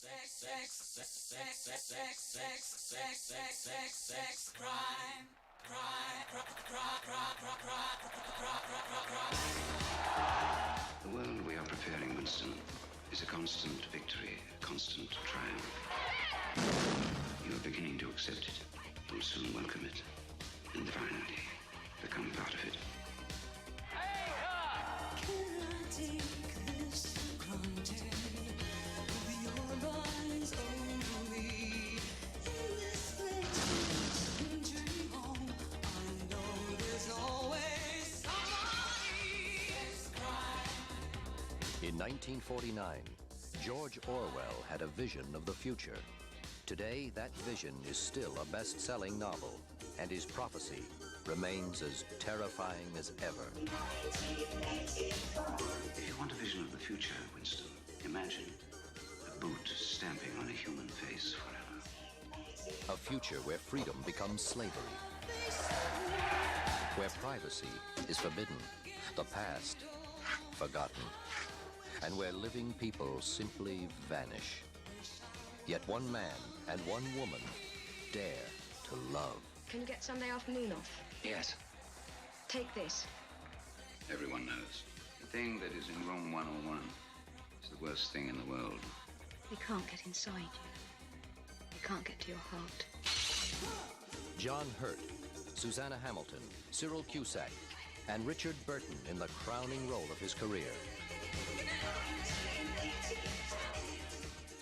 The world we are preparing, Winston, is a constant victory, a constant triumph. You are beginning to accept it. You'll soon welcome it. And finally, become part of it. In 1949, George Orwell had a vision of the future. Today, that vision is still a best-selling novel, and his prophecy remains as terrifying as ever. If you want a vision of the future, Winston, imagine a boot stamping on a human face forever. A future where freedom becomes slavery, where privacy is forbidden, the past forgotten, and where living people simply vanish. Yet one man and one woman dare to love. Can you get Sunday afternoon off? Yes. Take this. Everyone knows. The thing that is in room 101 is the worst thing in the world. We can't get inside you. We can't get to your heart. John Hurt, Susanna Hamilton, Cyril Cusack, and Richard Burton in the crowning role of his career.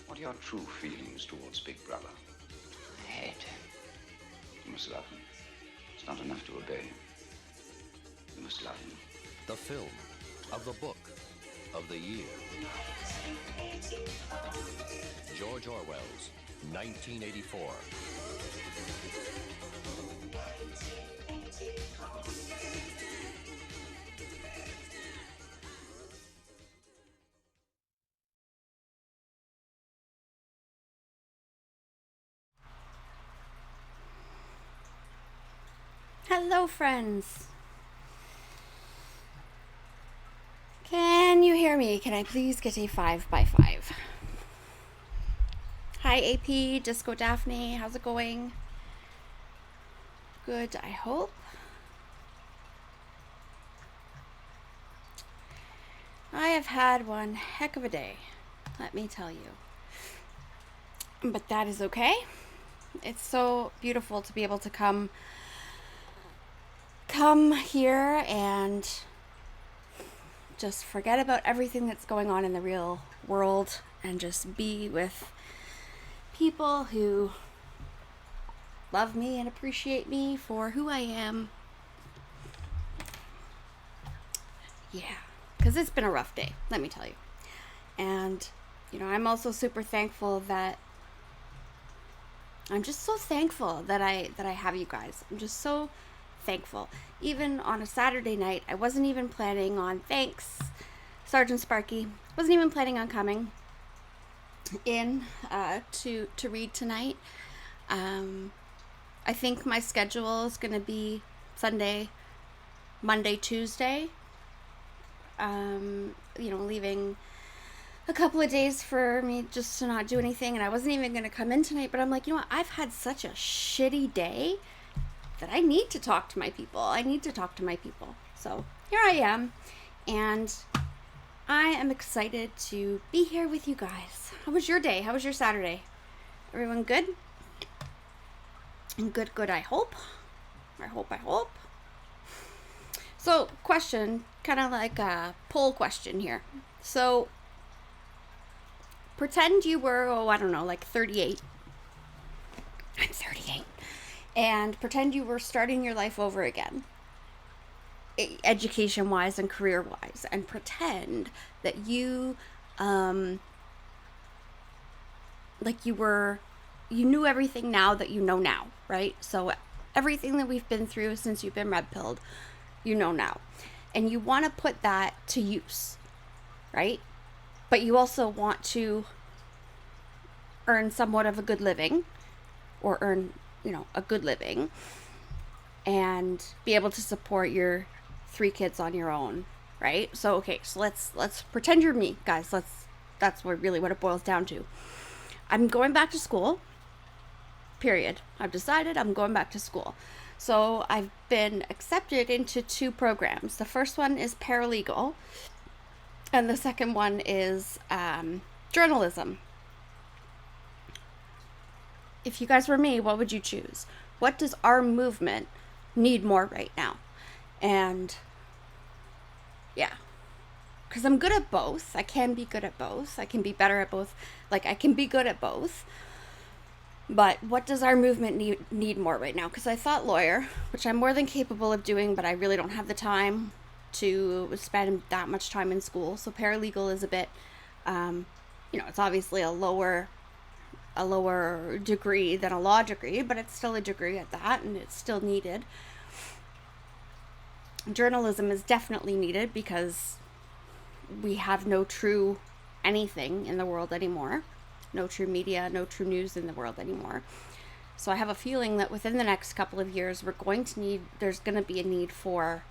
What are your true feelings towards Big Brother? Hate. You must love him. It's not enough to obey him. You must love him. The film of the book of the year. George Orwell's 1984. Hello, friends. Can you hear me? Can I please get a 5x5? Hi, AP, Disco Daphne. How's it going? Good, I hope. I have had one heck of a day, let me tell you. But that is okay. It's so beautiful to be able to come here and just forget about everything that's going on in the real world and just be with people who love me and appreciate me for who I am. Yeah, because it's been a rough day, let me tell you. And, you know, I'm also super thankful that I'm just so thankful that I have you guys. I'm just so thankful. Even on a Saturday night, I wasn't even planning on, thanks Sergeant Sparky, wasn't even planning on coming in to read tonight. I think my schedule is going to be Sunday, Monday, Tuesday. You know, leaving a couple of days for me just to not do anything, and I wasn't even going to come in tonight, but I'm like, you know what, I've had such a shitty day that I need to talk to my people. So here I am, and I am excited to be here with you guys. How was your day? How was your Saturday? Everyone good? And good, I hope. I hope. So, question, kind of like a poll question here. So, pretend you were, I don't know, like 38. I'm 38. And pretend you were starting your life over again, education-wise and career-wise, and pretend that you, you knew everything now that you know now, right? So everything that we've been through since you've been red-pilled, you know now. And you want to put that to use, right? But you also want to earn somewhat of a good living, or earn, you know, a good living, and be able to support your 3 kids on your own, right? So, okay, so let's pretend you're me, guys. That's really what it boils down to. I'm going back to school. Period. I've decided I'm going back to school. So I've been accepted into 2 programs. The first one is paralegal, and the second one is journalism. If you guys were me, what would you choose? What does our movement need more right now? And yeah, because I'm good at both. I can be good at both. I can be better at both. Like, I can be good at both. But what does our movement need more right now? Because I thought lawyer, which I'm more than capable of doing, but I really don't have the time to spend that much time in school. So paralegal is a bit, it's obviously a lower degree than a law degree, but it's still a degree at that, and it's still needed. Journalism is definitely needed because we have no true anything in the world anymore. No true media, no true news in the world anymore. So I have a feeling that within the next couple of years, there's going to be a need for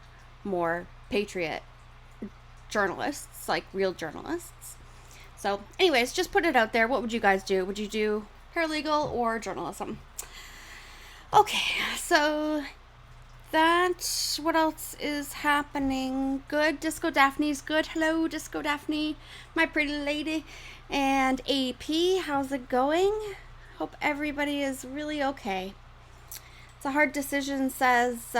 more patriot journalists, like real journalists. So anyways, just put it out there. What would you guys do? Would you do paralegal or journalism? Okay, so what else is happening? Good. Disco Daphne's good. Hello, Disco Daphne, my pretty lady. And AP, how's it going? Hope everybody is really okay. It's a hard decision, says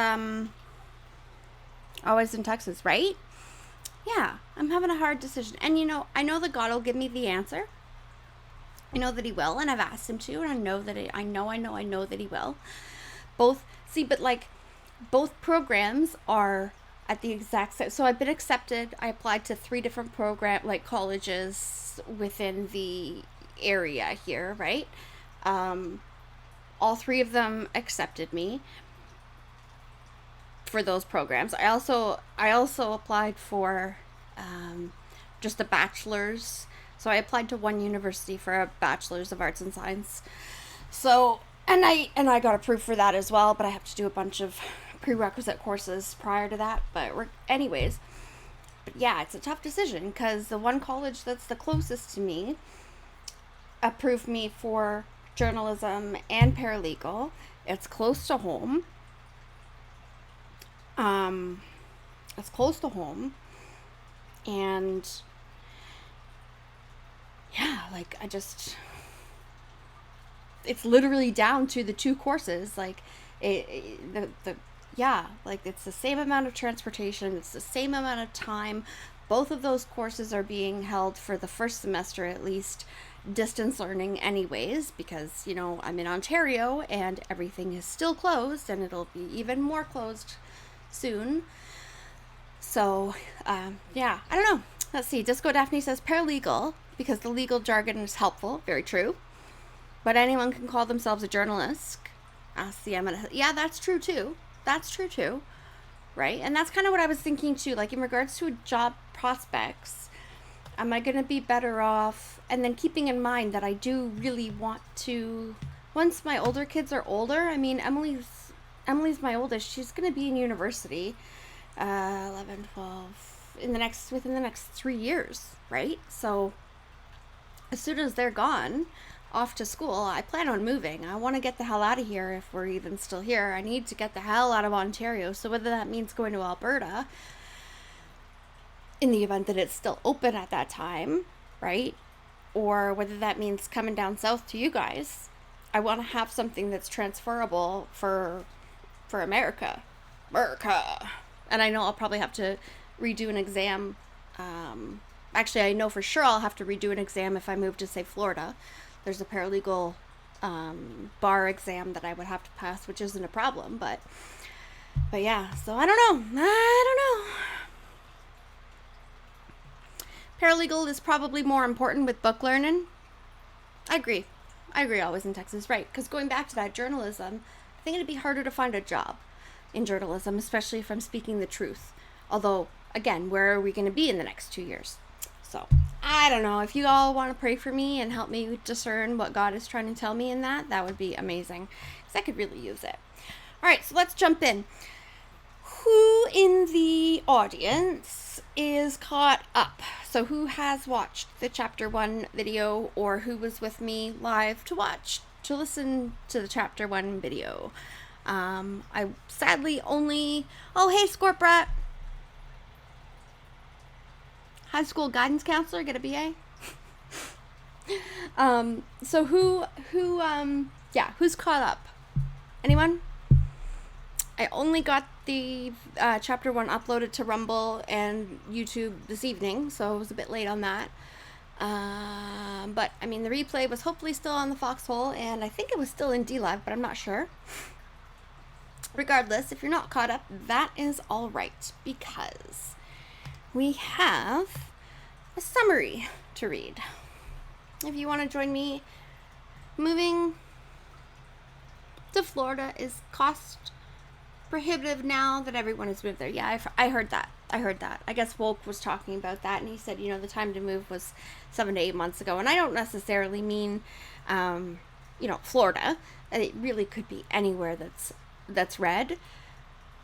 always in Texas, right? Yeah, I'm having a hard decision. And I know that God will give me the answer. I know that he will, and I've asked him to, and I know that I know that he will. Both programs are at the exact same. So I've been accepted. I applied to 3 different colleges within the area here, right? All 3 of them accepted me for those programs. I also applied for just a bachelor's. So I applied to one university for a bachelor's of arts and science. So and I got approved for that as well, but I have to do a bunch of prerequisite courses prior to that. But yeah, it's a tough decision because the one college that's the closest to me approved me for journalism and paralegal. It's close to home. It's close to home. And yeah, it's literally down to the 2 courses. It's the same amount of transportation, it's the same amount of time. Both of those courses are being held for the first semester, at least distance learning anyways, because I'm in Ontario and everything is still closed, and it'll be even more closed soon. So I don't know. Let's see. Disco Daphne says paralegal because the legal jargon is helpful. Very true. But anyone can call themselves a journalist. Ask the Emma. Yeah, that's true too. Right? And that's kind of what I was thinking too. Like in regards to job prospects, am I going to be better off? And then keeping in mind that I do really want to, once my older kids are older, I mean, Emily's my oldest. She's going to be in university, 11, 12, within the next 3 years, right? So as soon as they're gone off to school, I plan on moving. I want to get the hell out of here if we're even still here. I need to get the hell out of Ontario. So whether that means going to Alberta in the event that it's still open at that time, right? Or whether that means coming down south to you guys. I want to have something that's transferable for America. And I know I'll probably have to redo an exam. Actually, I know for sure I'll have to redo an exam if I move to, say, Florida. There's a paralegal bar exam that I would have to pass, which isn't a problem. But yeah, so I don't know. Paralegal is probably more important with book learning. I agree always in Texas, right? Because going back to that journalism, I think it'd be harder to find a job in journalism, especially if I'm speaking the truth. Although, again, where are we going to be in the next 2 years? So, I don't know. If you all want to pray for me and help me discern what God is trying to tell me in that would be amazing. Because I could really use it. All right, so let's jump in. Who in the audience is caught up? So who has watched the chapter 1 video, or who was with me live to listen to the chapter 1 video? I sadly only... Oh, hey, Scorp Brat. High school guidance counselor, get a BA? So who's caught up? Anyone? I only got the chapter 1 uploaded to Rumble and YouTube this evening, so I was a bit late on that. But, I mean, the replay was hopefully still on the Foxhole, and I think it was still in DLive, but I'm not sure. Regardless, if you're not caught up, that is all right, because we have a summary to read. If you want to join me, moving to Florida is cost prohibitive now that everyone has moved there. Yeah, I heard that. I guess Wolk was talking about that, and he said, you know, the time to move was 7 to 8 months ago. And I don't necessarily mean, Florida. It really could be anywhere that's red.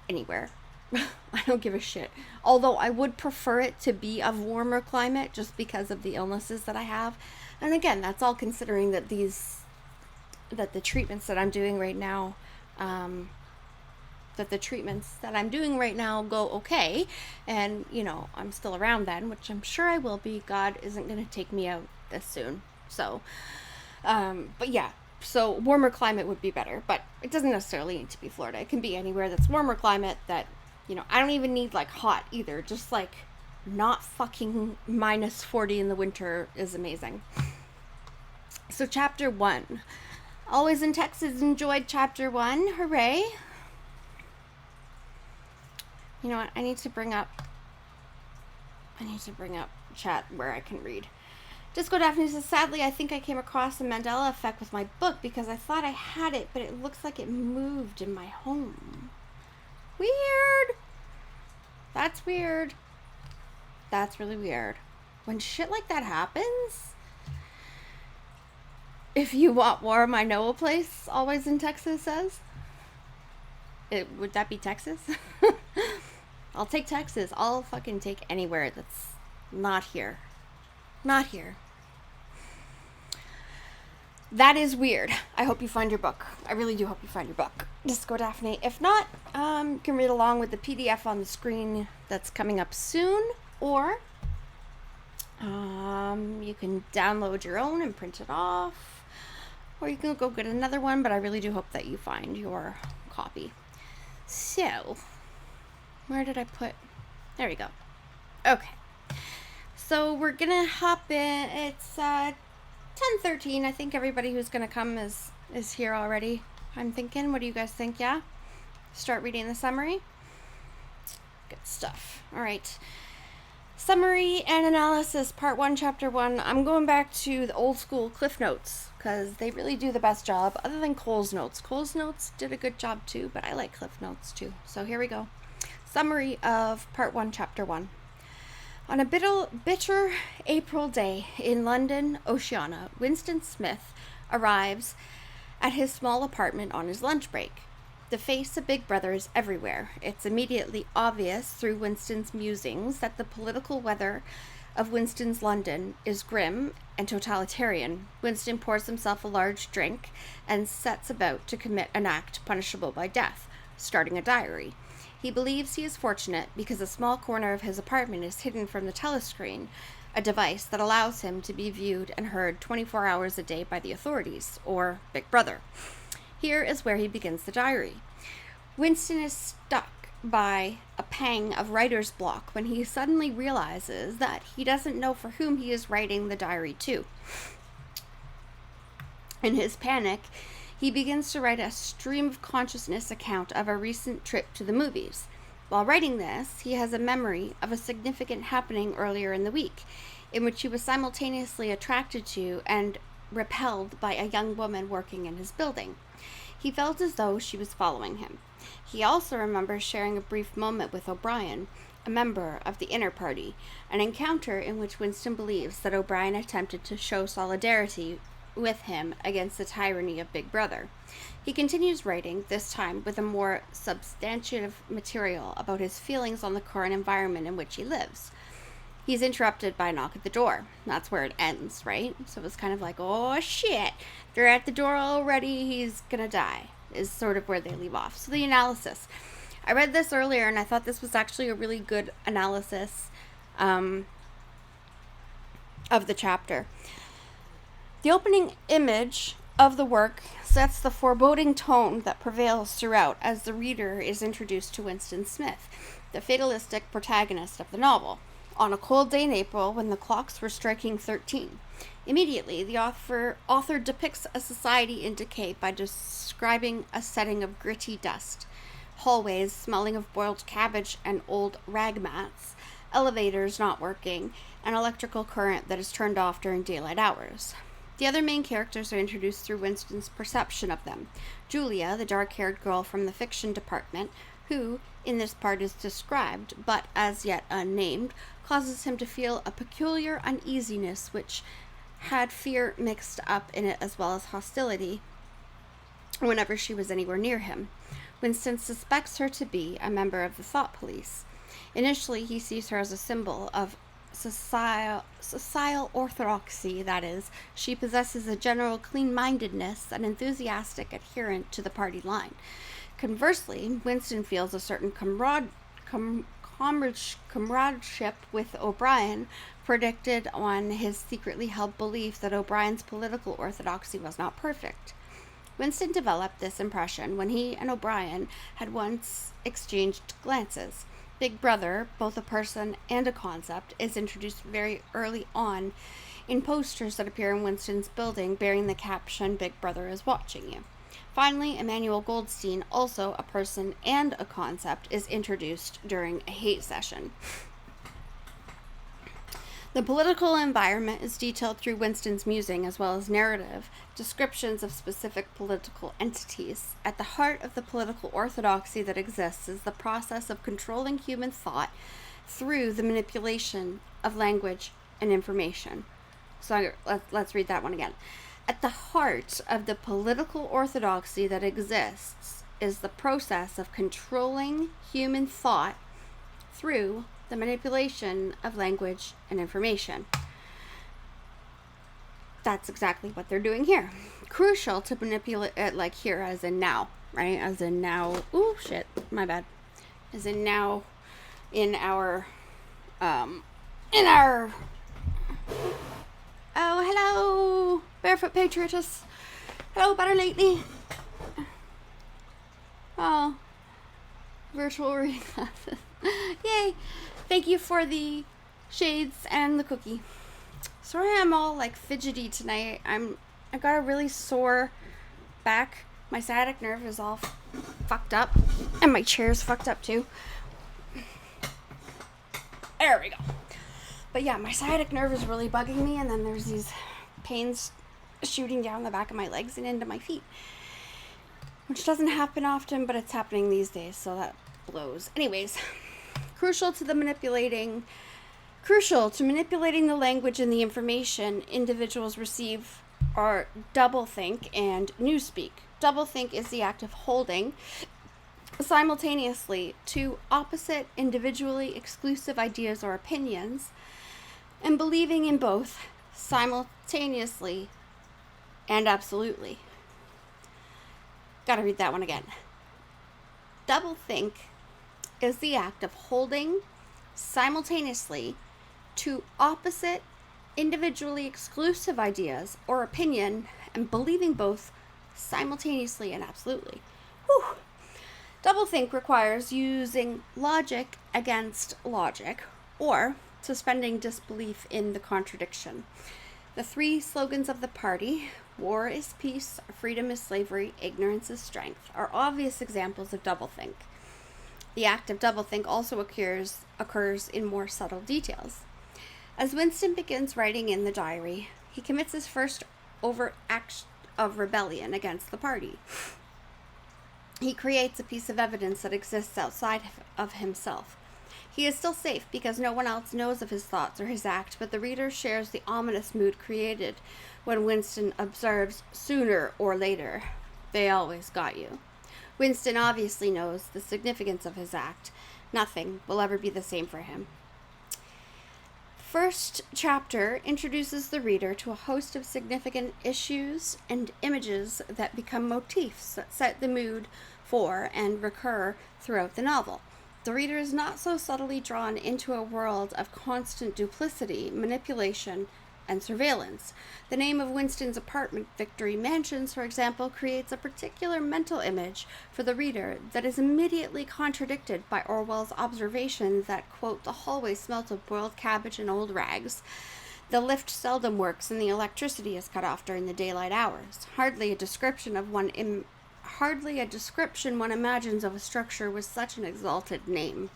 Anywhere. I don't give a shit. Although I would prefer it to be a warmer climate just because of the illnesses that I have. And again, that's all considering that the treatments that I'm doing right now, go okay, and I'm still around then, which I'm sure I will be. God isn't going to take me out this soon. So, but yeah, so warmer climate would be better, but it doesn't necessarily need to be Florida. It can be anywhere that's warmer climate that, I don't even need like hot either. Just like not fucking minus 40 in the winter is amazing. So chapter 1. Always in Texas enjoyed chapter 1. Hooray. You know what? I need to bring up chat where I can read. Disco Daphne says, sadly, I think I came across the Mandela effect with my book because I thought I had it, but it looks like it moved in my home. Weird. That's weird. That's really weird. When shit like that happens, if you want warm, I know a place. Always in Texas says. Would that be Texas? I'll take Texas. I'll fucking take anywhere that's not here. Not here. That is weird. I hope you find your book. I really do hope you find your book. Disco Daphne. If not, you can read along with the PDF on the screen that's coming up soon, or you can download your own and print it off, or you can go get another one, but I really do hope that you find your copy. So, where did I put? There we go. Okay. So we're gonna hop in. It's 10:13. I think everybody who's gonna come is here already. I'm thinking. What do you guys think? Yeah? Start reading the summary? Good stuff. All right. Summary and analysis, part 1, chapter 1. I'm going back to the old school Cliff Notes because they really do the best job, other than Cole's Notes. Cole's Notes did a good job too, but I like Cliff Notes too. So here we go. Summary of part 1, chapter 1. On a bitter April day in London, Oceania, Winston Smith arrives at his small apartment on his lunch break. The face of Big Brother is everywhere. It's immediately obvious through Winston's musings that the political weather of Winston's London is grim and totalitarian. Winston pours himself a large drink and sets about to commit an act punishable by death, starting a diary. He believes he is fortunate because a small corner of his apartment is hidden from the telescreen, a device that allows him to be viewed and heard 24 hours a day by the authorities, or Big Brother. Here is where he begins the diary. Winston is stuck by a pang of writer's block when he suddenly realizes that he doesn't know for whom he is writing the diary to. In his panic, he begins to write a stream of consciousness account of a recent trip to the movies. While writing this, he has a memory of a significant happening earlier in the week, in which he was simultaneously attracted to and repelled by a young woman working in his building. He felt as though she was following him. He also remembers sharing a brief moment with O'Brien, a member of the Inner Party, an encounter in which Winston believes that O'Brien attempted to show solidarity with him against the tyranny of Big Brother. He continues writing, this time with a more substantive material about his feelings on the current environment in which he lives. He's interrupted by a knock at the door. That's where it ends, right? So it's kind of like, oh shit, they're at the door already, he's gonna die, is sort of where they leave off. So the analysis. I read this earlier and I thought this was actually a really good analysis of the chapter. The opening image of the work sets the foreboding tone that prevails throughout as the reader is introduced to Winston Smith, the fatalistic protagonist of the novel. On a cold day in April, when the clocks were striking 13. Immediately, the author depicts a society in decay by describing a setting of gritty dust, hallways smelling of boiled cabbage and old rag mats, elevators not working, and electrical current that is turned off during daylight hours. The other main characters are introduced through Winston's perception of them. Julia, the dark-haired girl from the fiction department, who, in this part, is described, but as yet unnamed, causes him to feel a peculiar uneasiness which had fear mixed up in it as well as hostility whenever she was anywhere near him. Winston suspects her to be a member of the thought police. Initially, he sees her as a symbol of societal orthodoxy, that is, she possesses a general clean-mindedness and enthusiastic adherent to the party line. Conversely, Winston feels a certain comradeship with O'Brien, predicted on his secretly held belief that O'Brien's political orthodoxy was not perfect. Winston developed this impression when he and O'Brien had once exchanged glances. Big Brother, both a person and a concept, is introduced very early on in posters that appear in Winston's building bearing the caption, "Big Brother is watching you." Finally, Emmanuel Goldstein, also a person and a concept, is introduced during a hate session. The political environment is detailed through Winston's musing as well as narrative descriptions of specific political entities. At the heart of the political orthodoxy that exists is the process of controlling human thought through the manipulation of language and information. So let's read that one again. At the heart of the political orthodoxy that exists is the process of controlling human thought through the manipulation of language and information. That's exactly what they're doing here. Crucial to manipulate, like here, as in now, right? As in now. Ooh, shit, my bad. As in now, in our. Oh, hello, Barefoot Patriotess. Hello, better lately. Oh, virtual reading classes. Yay. Thank you for the shades and the cookie. Sorry I'm all like fidgety tonight. I got a really sore back. My sciatic nerve is all fucked up. And my chair's fucked up too. There we go. But yeah, my sciatic nerve is really bugging me, and then there's these pains shooting down the back of my legs and into my feet. Which doesn't happen often, but it's happening these days, so that blows. Anyways, crucial to manipulating the language and the information individuals receive are doublethink and newspeak. Doublethink is the act of holding simultaneously two opposite, individually exclusive ideas or opinions, and believing in both simultaneously and absolutely. Gotta read that one again. Doublethink is the act of holding simultaneously two opposite, individually exclusive ideas or opinion and believing both simultaneously and absolutely. Whew. Doublethink requires using logic against logic or suspending disbelief in the contradiction. The three slogans of the party, war is peace, freedom is slavery, ignorance is strength, are obvious examples of doublethink. The act of doublethink also occurs in more subtle details. As Winston begins writing in the diary, he commits his first overt act of rebellion against the party. He creates a piece of evidence that exists outside of himself. He is still safe because no one else knows of his thoughts or his act, but the reader shares the ominous mood created when Winston observes, sooner or later, they always got you. Winston obviously knows the significance of his act. Nothing will ever be the same for him. first chapter introduces the reader to a host of significant issues and images that become motifs that set the mood for and recur throughout the novel. The reader is not so subtly drawn into a world of constant duplicity, manipulation, and surveillance. The name of Winston's apartment, Victory Mansions, for example, creates a particular mental image for the reader that is immediately contradicted by Orwell's observation that, quote, the hallway smelt of boiled cabbage and old rags. The lift seldom works and the electricity is cut off during the daylight hours. Hardly a description one imagines of a structure with such an exalted name.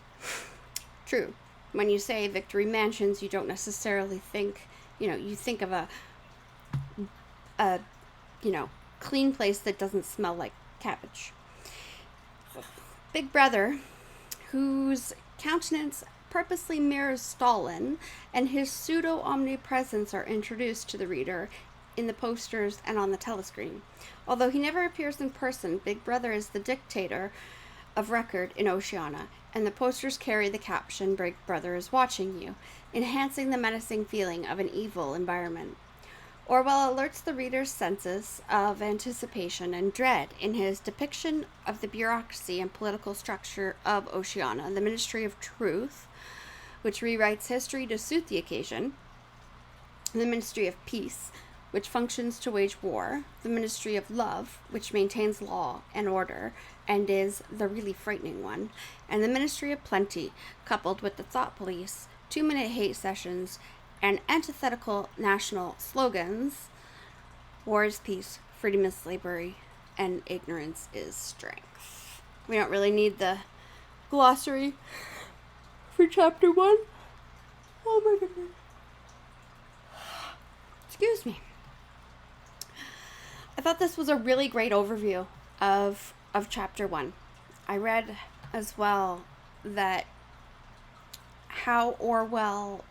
True. When you say Victory Mansions, you don't necessarily think, you think of a clean place that doesn't smell like cabbage. Big Brother, whose countenance purposely mirrors Stalin, and his pseudo-omnipresence are introduced to the reader in the posters and on the telescreen. Although he never appears in person, Big Brother is the dictator of record in Oceania, and the posters carry the caption, Big Brother is watching you, enhancing the menacing feeling of an evil environment. Orwell alerts the reader's senses of anticipation and dread in his depiction of the bureaucracy and political structure of Oceania, the Ministry of Truth, which rewrites history to suit the occasion, the Ministry of Peace, which functions to wage war, the Ministry of Love, which maintains law and order, and is the really frightening one, and the Ministry of Plenty, coupled with the thought police, 2-minute hate sessions, and antithetical national slogans, war is peace, freedom is slavery, and ignorance is strength. We don't really need the glossary for chapter 1. Oh my goodness. Excuse me. I thought this was a really great overview of chapter 1. I read as well that how Orwell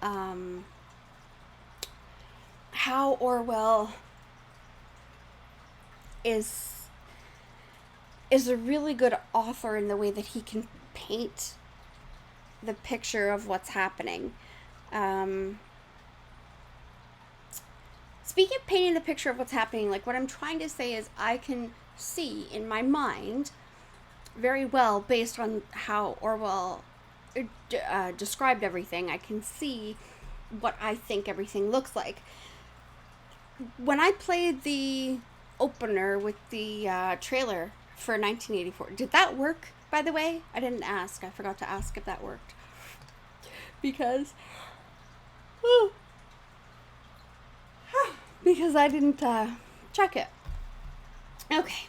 is a really good author in the way that he can paint the picture of what's happening. Speaking of painting the picture of what's happening, like what I'm trying to say is I can see in my mind very well, based on how Orwell described everything, I can see what I think everything looks like. When I played the opener with the trailer for 1984, did that work, by the way? I didn't ask. I forgot to ask if that worked. Because I didn't check it. Okay.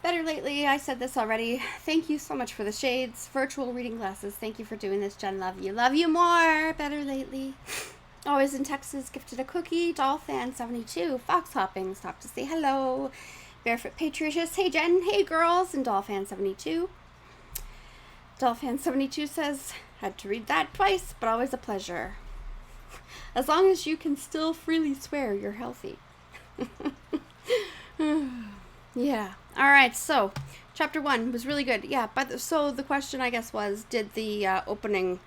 Better lately, I said this already. Thank you so much for the shades. Virtual reading glasses. Thank you for doing this, Jen. Love you. Love you more. Better lately. Always in Texas. Gifted a cookie. Dollfan72. Fox hopping. Stop to say hello. Barefoot Patricious. Hey, Jen. Hey, girls. And Dollfan72. Dollfan72 says, had to read that twice, but always a pleasure. As long as you can still freely swear, you're healthy. Yeah. All right. So, chapter 1 was really good. Yeah. But so the question, I guess, was, did the opening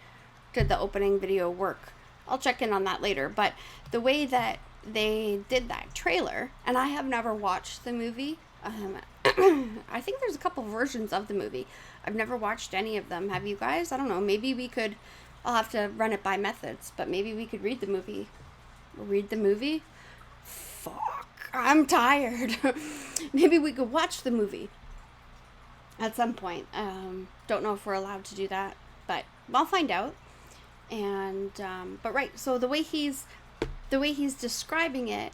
video work? I'll check in on that later. But the way that they did that trailer, and I have never watched the movie. I think there's a couple versions of the movie. I've never watched any of them. Have you guys? I don't know. Maybe we could. I'll have to run it by methods, but maybe we could read the movie. Read the movie? Fuck. I'm tired. Maybe we could watch the movie at some point. Don't know if we're allowed to do that, but I'll find out. And but right, so the way he's describing it,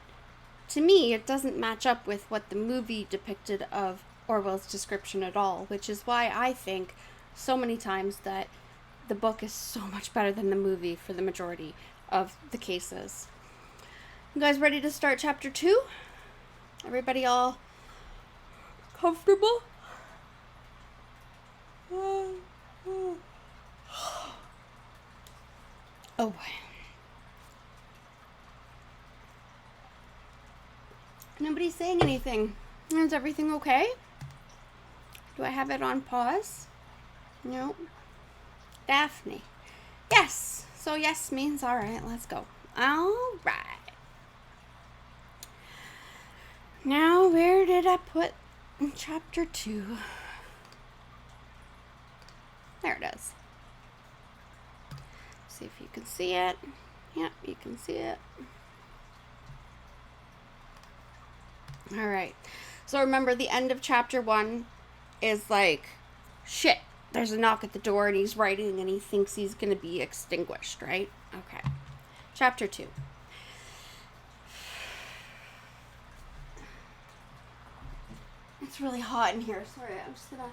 to me, it doesn't match up with what the movie depicted of Orwell's description at all, which is why I think so many times that the book is so much better than the movie for the majority of the cases. You guys ready to start chapter 2? Everybody all comfortable? Oh boy. Nobody's saying anything. Is everything okay? Do I have it on pause? No. Daphne. Yes. So yes means all right. Let's go. All right. Now, where did I put chapter 2? There it is. See if you can see it. Yep, you can see it. All right. So remember, the end of chapter 1 is like, shit, there's a knock at the door and he's writing and he thinks he's going to be extinguished, right? Okay. Chapter 2. It's really hot in here. Sorry, I'm just gonna...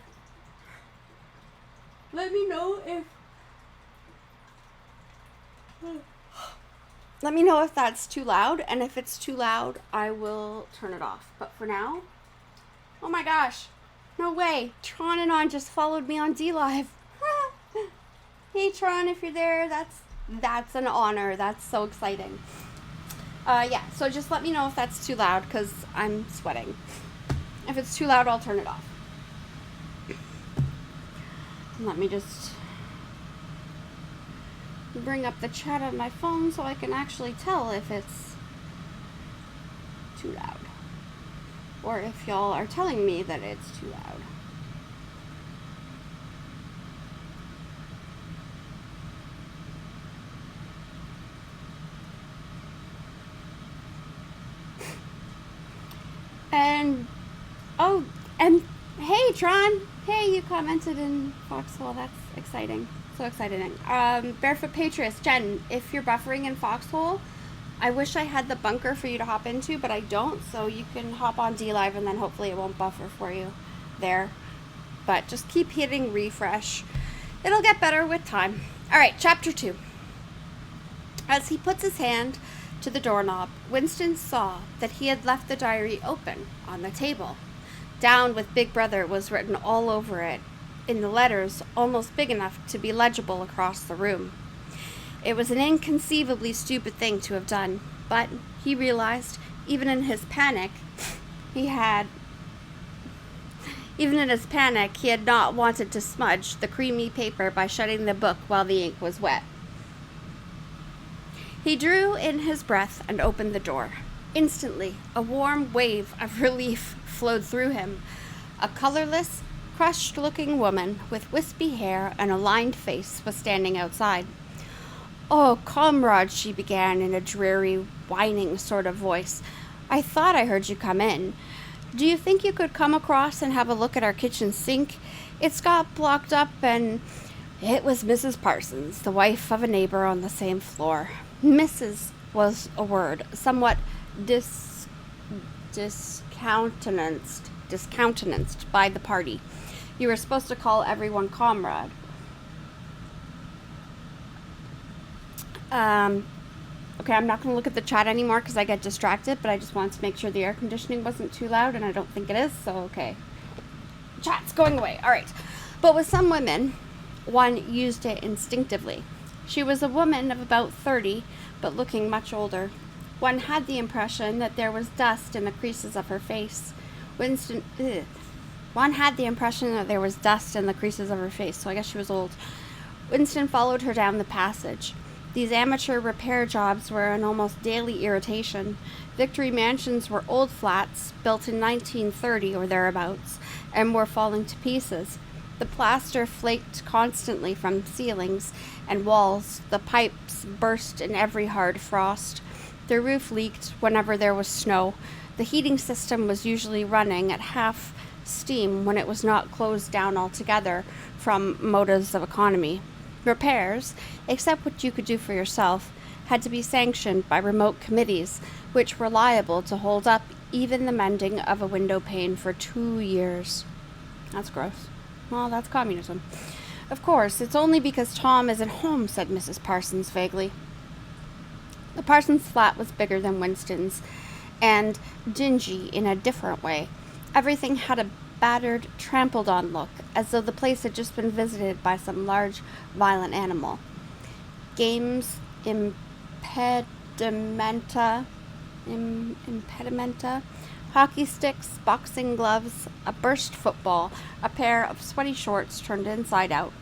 Let me know if that's too loud, and if it's too loud, I will turn it off. But for now, oh my gosh, no way, Tron and On just followed me on DLive. Hey Tron, if you're there, that's an honor. That's so exciting. Yeah, so just let me know if that's too loud, because I'm sweating. If it's too loud, I'll turn it off. Let me just bring up the chat on my phone so I can actually tell if it's too loud. Or if y'all are telling me that it's too loud. And, oh, and hey, Tron. Hey, you commented in Foxhole. That's exciting. So exciting. Barefoot Patriots. Jen, if you're buffering in Foxhole, I wish I had the bunker for you to hop into, but I don't. So you can hop on DLive and then hopefully it won't buffer for you there. But just keep hitting refresh. It'll get better with time. All right, chapter 2. As he puts his hand to the doorknob, Winston saw that he had left the diary open on the table. Down with Big Brother was written all over it, in the letters almost big enough to be legible across the room. It was an inconceivably stupid thing to have done, but he realized, even in his panic, he had not wanted to smudge the creamy paper by shutting the book while the ink was wet. He drew in his breath and opened the door. Instantly, a warm wave of relief flowed through him. A colorless, crushed-looking woman with wispy hair and a lined face was standing outside. "Oh, comrade," she began in a dreary, whining sort of voice. "I thought I heard you come in. Do you think you could come across and have a look at our kitchen sink? It's got blocked up and..." It was Mrs. Parsons, the wife of a neighbor on the same floor. Mrs. was a word, somewhat discountenanced by the party. You were supposed to call everyone comrade. Okay, I'm not going to look at the chat anymore because I get distracted, but I just wanted to make sure the air conditioning wasn't too loud, and I don't think it is, so okay. Chat's going away. All right. But with some women, one used it instinctively. She was a woman of about 30, but looking much older. One had the impression that there was dust in the creases of her face. One had the impression that there was dust in the creases of her face, so I guess she was old. Winston followed her down the passage. These amateur repair jobs were an almost daily irritation. Victory Mansions were old flats, built in 1930 or thereabouts, and were falling to pieces. The plaster flaked constantly from ceilings and walls. The pipes burst in every hard frost. The roof leaked whenever there was snow. The heating system was usually running at half steam when it was not closed down altogether from motives of economy. Repairs, except what you could do for yourself, had to be sanctioned by remote committees, which were liable to hold up even the mending of a window pane for 2 years. That's gross. Well, that's communism. Of course, it's only because Tom isn't home, said Mrs. Parsons vaguely. The Parsons flat was bigger than Winston's, and dingy in a different way. Everything had a battered, trampled-on look, as though the place had just been visited by some large, violent animal. Games, impedimenta, hockey sticks, boxing gloves, a burst football, a pair of sweaty shorts turned inside out,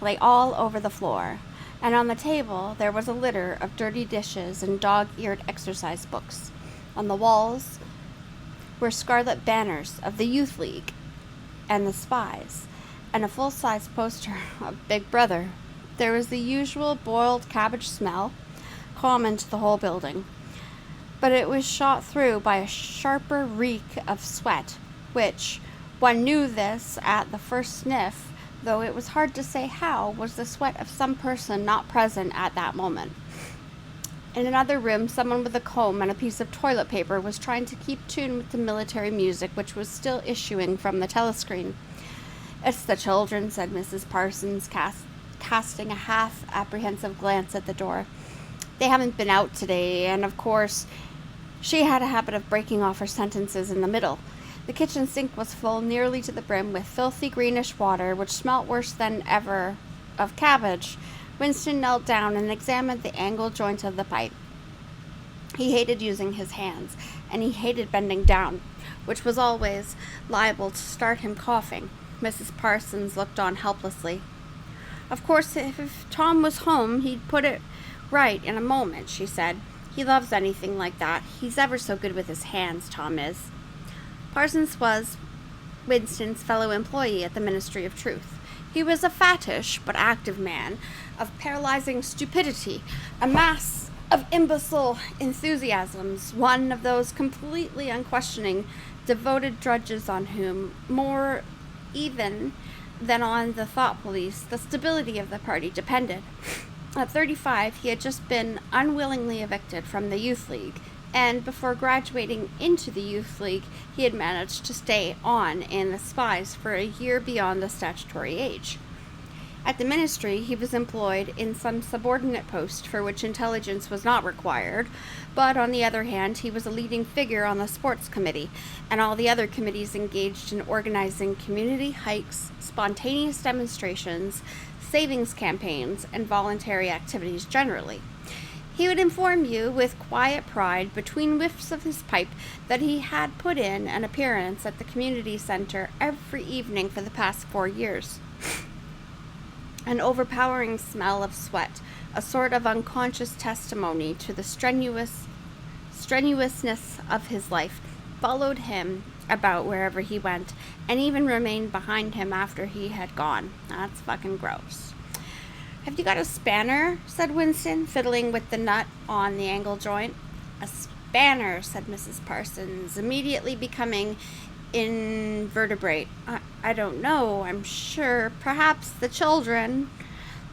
lay all over the floor. and on the table there was a litter of dirty dishes and dog-eared exercise books. On the walls were scarlet banners of the Youth League and the Spies, and a full-size poster of Big Brother. There was the usual boiled cabbage smell, common to the whole building, but it was shot through by a sharper reek of sweat, which, one knew this at the first sniff, though it was hard to say how, was the sweat of some person not present at that moment. In another room, someone with a comb and a piece of toilet paper was trying to keep tune with the military music which was still issuing from the telescreen. "It's the children," said Mrs. Parsons, casting a half-apprehensive glance at the door. "They haven't been out today, and of course," she had a habit of breaking off her sentences in the middle. The kitchen sink was full nearly to the brim with filthy greenish water, which smelt worse than ever of cabbage. Winston knelt down and examined the angle joint of the pipe. He hated using his hands, and he hated bending down, which was always liable to start him coughing. Mrs. Parsons looked on helplessly. "Of course, if Tom was home, he'd put it right in a moment," she said. "He loves anything like that. He's ever so good with his hands, Tom is." Parsons was Winston's fellow employee at the Ministry of Truth. He was a fattish but active man of paralyzing stupidity, a mass of imbecile enthusiasms, one of those completely unquestioning, devoted drudges on whom, more even than on the thought police, the stability of the party depended. At 35, he had just been unwillingly evicted from the Youth League, and before graduating into the Youth League, he had managed to stay on in the Spies for a year beyond the statutory age. At the ministry, he was employed in some subordinate post for which intelligence was not required, but on the other hand, he was a leading figure on the sports committee, and all the other committees engaged in organizing community hikes, spontaneous demonstrations, savings campaigns, and voluntary activities generally. He would inform you with quiet pride between whiffs of his pipe that he had put in an appearance at the community center every evening for the past 4 years. An overpowering smell of sweat, a sort of unconscious testimony to the strenuousness of his life, followed him about wherever he went, and even remained behind him after he had gone. That's fucking gross. "Have you got a spanner?" said Winston, fiddling with the nut on the angle joint. "A spanner," said Mrs. Parsons, immediately becoming invertebrate. I don't know, I'm sure. Perhaps the children."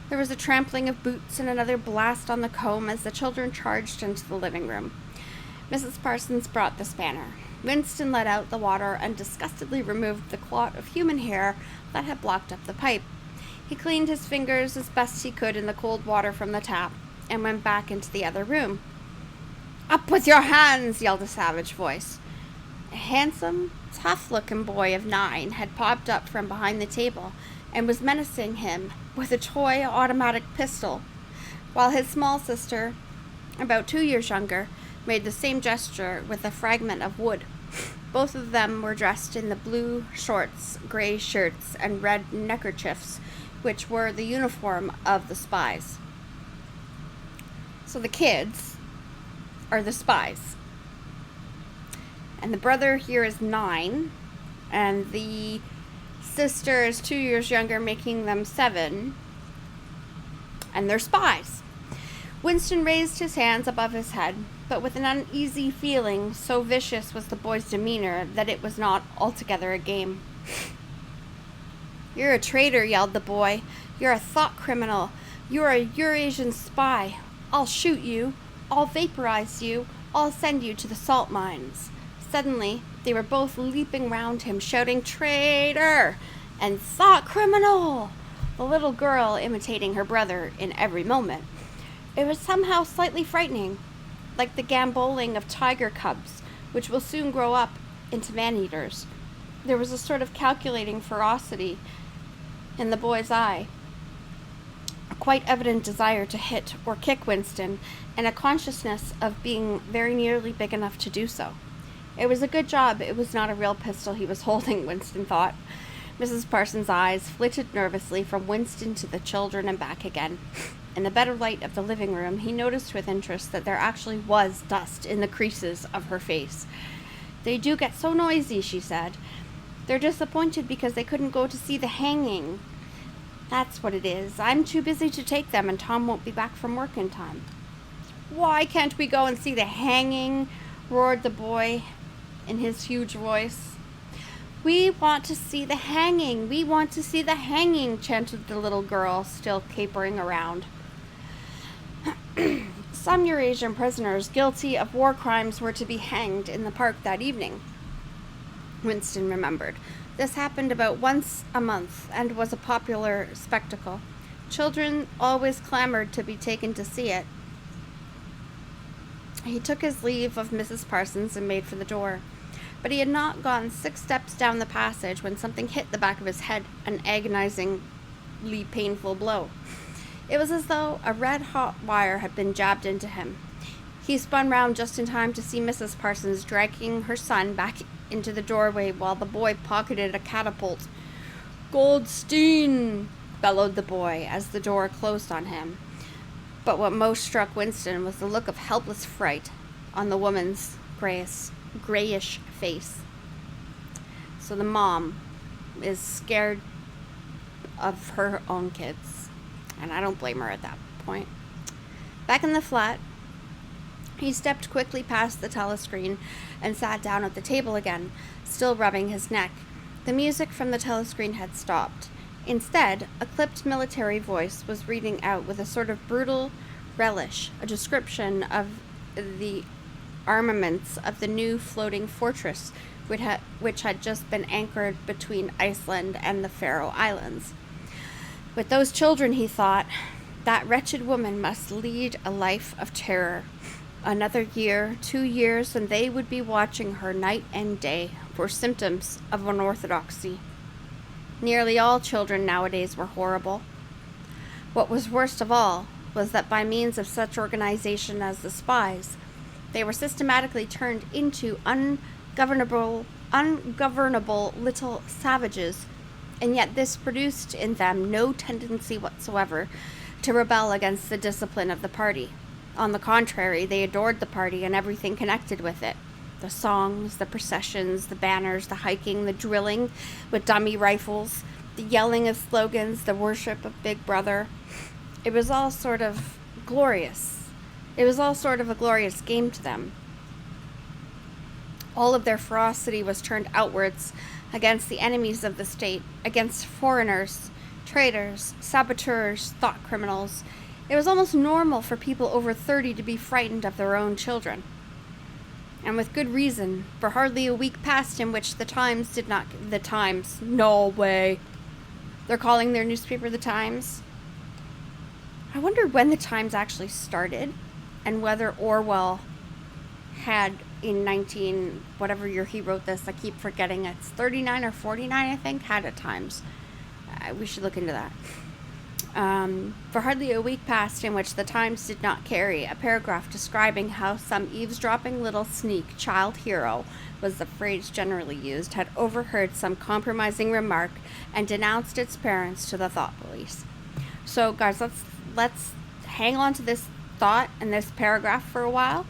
There was a trampling of boots and another blast on the comb as the children charged into the living room. Mrs. Parsons brought the spanner. Winston let out the water and disgustedly removed the clot of human hair that had blocked up the pipe. He cleaned his fingers as best he could in the cold water from the tap and went back into the other room. "Up with your hands!" yelled a savage voice. A handsome, tough-looking boy of 9 had popped up from behind the table and was menacing him with a toy automatic pistol, while his small sister, about 2 years younger, made the same gesture with a fragment of wood. Both of them were dressed in the blue shorts, gray shirts, and red neckerchiefs, which were the uniform of the Spies. So the kids are the Spies. And the brother here is 9, and the sister is 2 years younger, making them 7, and they're Spies. Winston raised his hands above his head, but with an uneasy feeling, so vicious was the boy's demeanor that it was not altogether a game. "You're a traitor," yelled the boy. "You're a thought criminal. You're a Eurasian spy. I'll shoot you. I'll vaporize you. I'll send you to the salt mines." Suddenly, they were both leaping round him, shouting "Traitor!" and "Thought criminal!" the little girl imitating her brother in every moment. It was somehow slightly frightening, like the gamboling of tiger cubs, which will soon grow up into man-eaters. There was a sort of calculating ferocity in the boy's eye, a quite evident desire to hit or kick Winston, and a consciousness of being very nearly big enough to do so. It was a good job it was not a real pistol he was holding, Winston thought. Mrs. Parsons' eyes flitted nervously from Winston to the children and back again. In the better light of the living room, he noticed with interest that there actually was dust in the creases of her face. "They do get so noisy," she said. "They're disappointed because they couldn't go to see the hanging. That's what it is. I'm too busy to take them, and Tom won't be back from work in time." "Why can't we go and see the hanging?" roared the boy in his huge voice. "We want to see the hanging! We want to see the hanging!" chanted the little girl, still capering around. Some Eurasian prisoners guilty of war crimes were to be hanged in the park that evening, Winston remembered. This happened about once a month and was a popular spectacle. Children always clamored to be taken to see it. He took his leave of Mrs. Parsons and made for the door. But he had not gone 6 steps down the passage when something hit the back of his head, an agonizingly painful blow. It was as though a red-hot wire had been jabbed into him. He spun round just in time to see Mrs. Parsons dragging her son back into the doorway while the boy pocketed a catapult. "Goldstein!" bellowed the boy as the door closed on him. But what most struck Winston was the look of helpless fright on the woman's grayish face. So the mom is scared of her own kids. And I don't blame her at that point. Back in the flat, he stepped quickly past the telescreen and sat down at the table again, still rubbing his neck. The music from the telescreen had stopped. Instead, a clipped military voice was reading out with a sort of brutal relish a description of the armaments of the new floating fortress which had just been anchored between Iceland and the Faroe Islands. With those children, he thought, that wretched woman must lead a life of terror. Another year, 2 years, and they would be watching her night and day for symptoms of unorthodoxy. Nearly all children nowadays were horrible. What was worst of all was that by means of such organization as the spies, they were systematically turned into ungovernable little savages, and yet this produced in them no tendency whatsoever to rebel against the discipline of the party. On the contrary, they adored the party and everything connected with it. The songs, the processions, the banners, the hiking, the drilling with dummy rifles, the yelling of slogans, the worship of Big Brother. It was all sort of glorious. It was all sort of a glorious game to them. All of their ferocity was turned outwards against the enemies of the state, against foreigners, traitors, saboteurs, thought criminals. It was almost normal for people over 30 to be frightened of their own children. And with good reason, for hardly a week passed in which the Times, no way. They're calling their newspaper the Times. I wonder when the Times actually started, and whether Orwell had in whatever year he wrote this, I keep forgetting, it's 39 or 49, I think, had at Times. We should look into that. For hardly a week passed in which the Times did not carry a paragraph describing how some eavesdropping little sneak child hero, was the phrase generally used, had overheard some compromising remark and denounced its parents to the thought police. So guys, let's hang on to this thought and this paragraph for a while,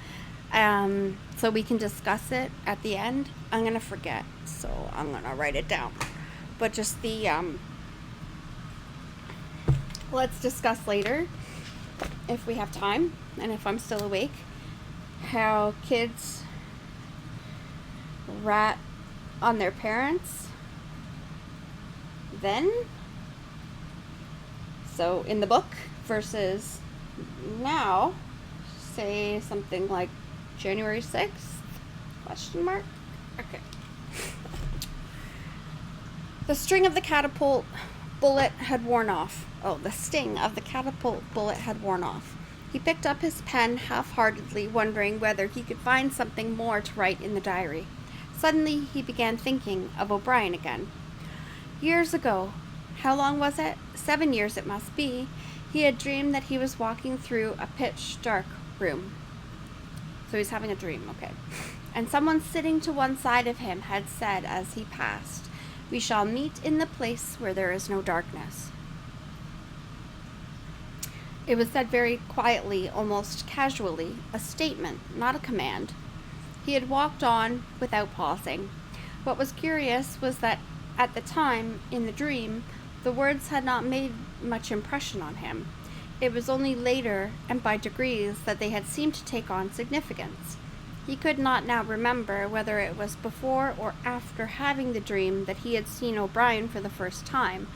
so we can discuss it at the end. I'm going to forget, so I'm going to write it down. But just let's discuss later, if we have time, and if I'm still awake, how kids rat on their parents then. So in the book versus now, say something like January 6th, question mark? Okay. The string of the catapult bullet had worn off. The sting of the catapult bullet had worn off. He picked up his pen half-heartedly, wondering whether he could find something more to write in the diary. Suddenly, he began thinking of O'Brien again. Years ago, how long was it? 7 years it must be. He had dreamed that he was walking through a pitch-dark room. So he's having a dream, okay. And someone sitting to one side of him had said as he passed, "We shall meet in the place where there is no darkness." It was said very quietly, almost casually, a statement, not a command. He had walked on without pausing. What was curious was that at the time, in the dream, the words had not made much impression on him. It was only later, and by degrees, that they had seemed to take on significance. He could not now remember whether it was before or after having the dream that he had seen O'Brien for the first time,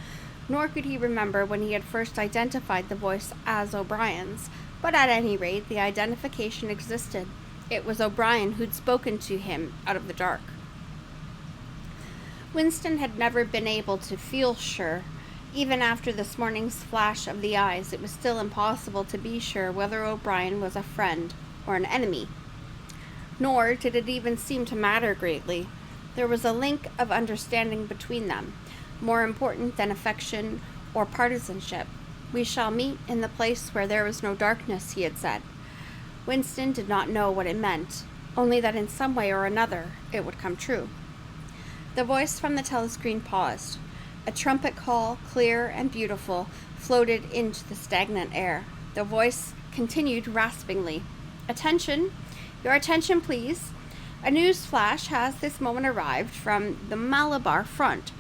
nor could he remember when he had first identified the voice as O'Brien's, but at any rate the identification existed. It was O'Brien who'd spoken to him out of the dark. Winston had never been able to feel sure. Even after this morning's flash of the eyes, it was still impossible to be sure whether O'Brien was a friend or an enemy. Nor did it even seem to matter greatly. There was a link of understanding between them, more important than affection or partisanship. "We shall meet in the place where there is no darkness," he had said. Winston did not know what it meant, only that in some way or another it would come true. The voice from the telescreen paused. A trumpet call, clear and beautiful, floated into the stagnant air. The voice continued raspingly. "Attention! Your attention, please. A news flash has this moment arrived from the Malabar front.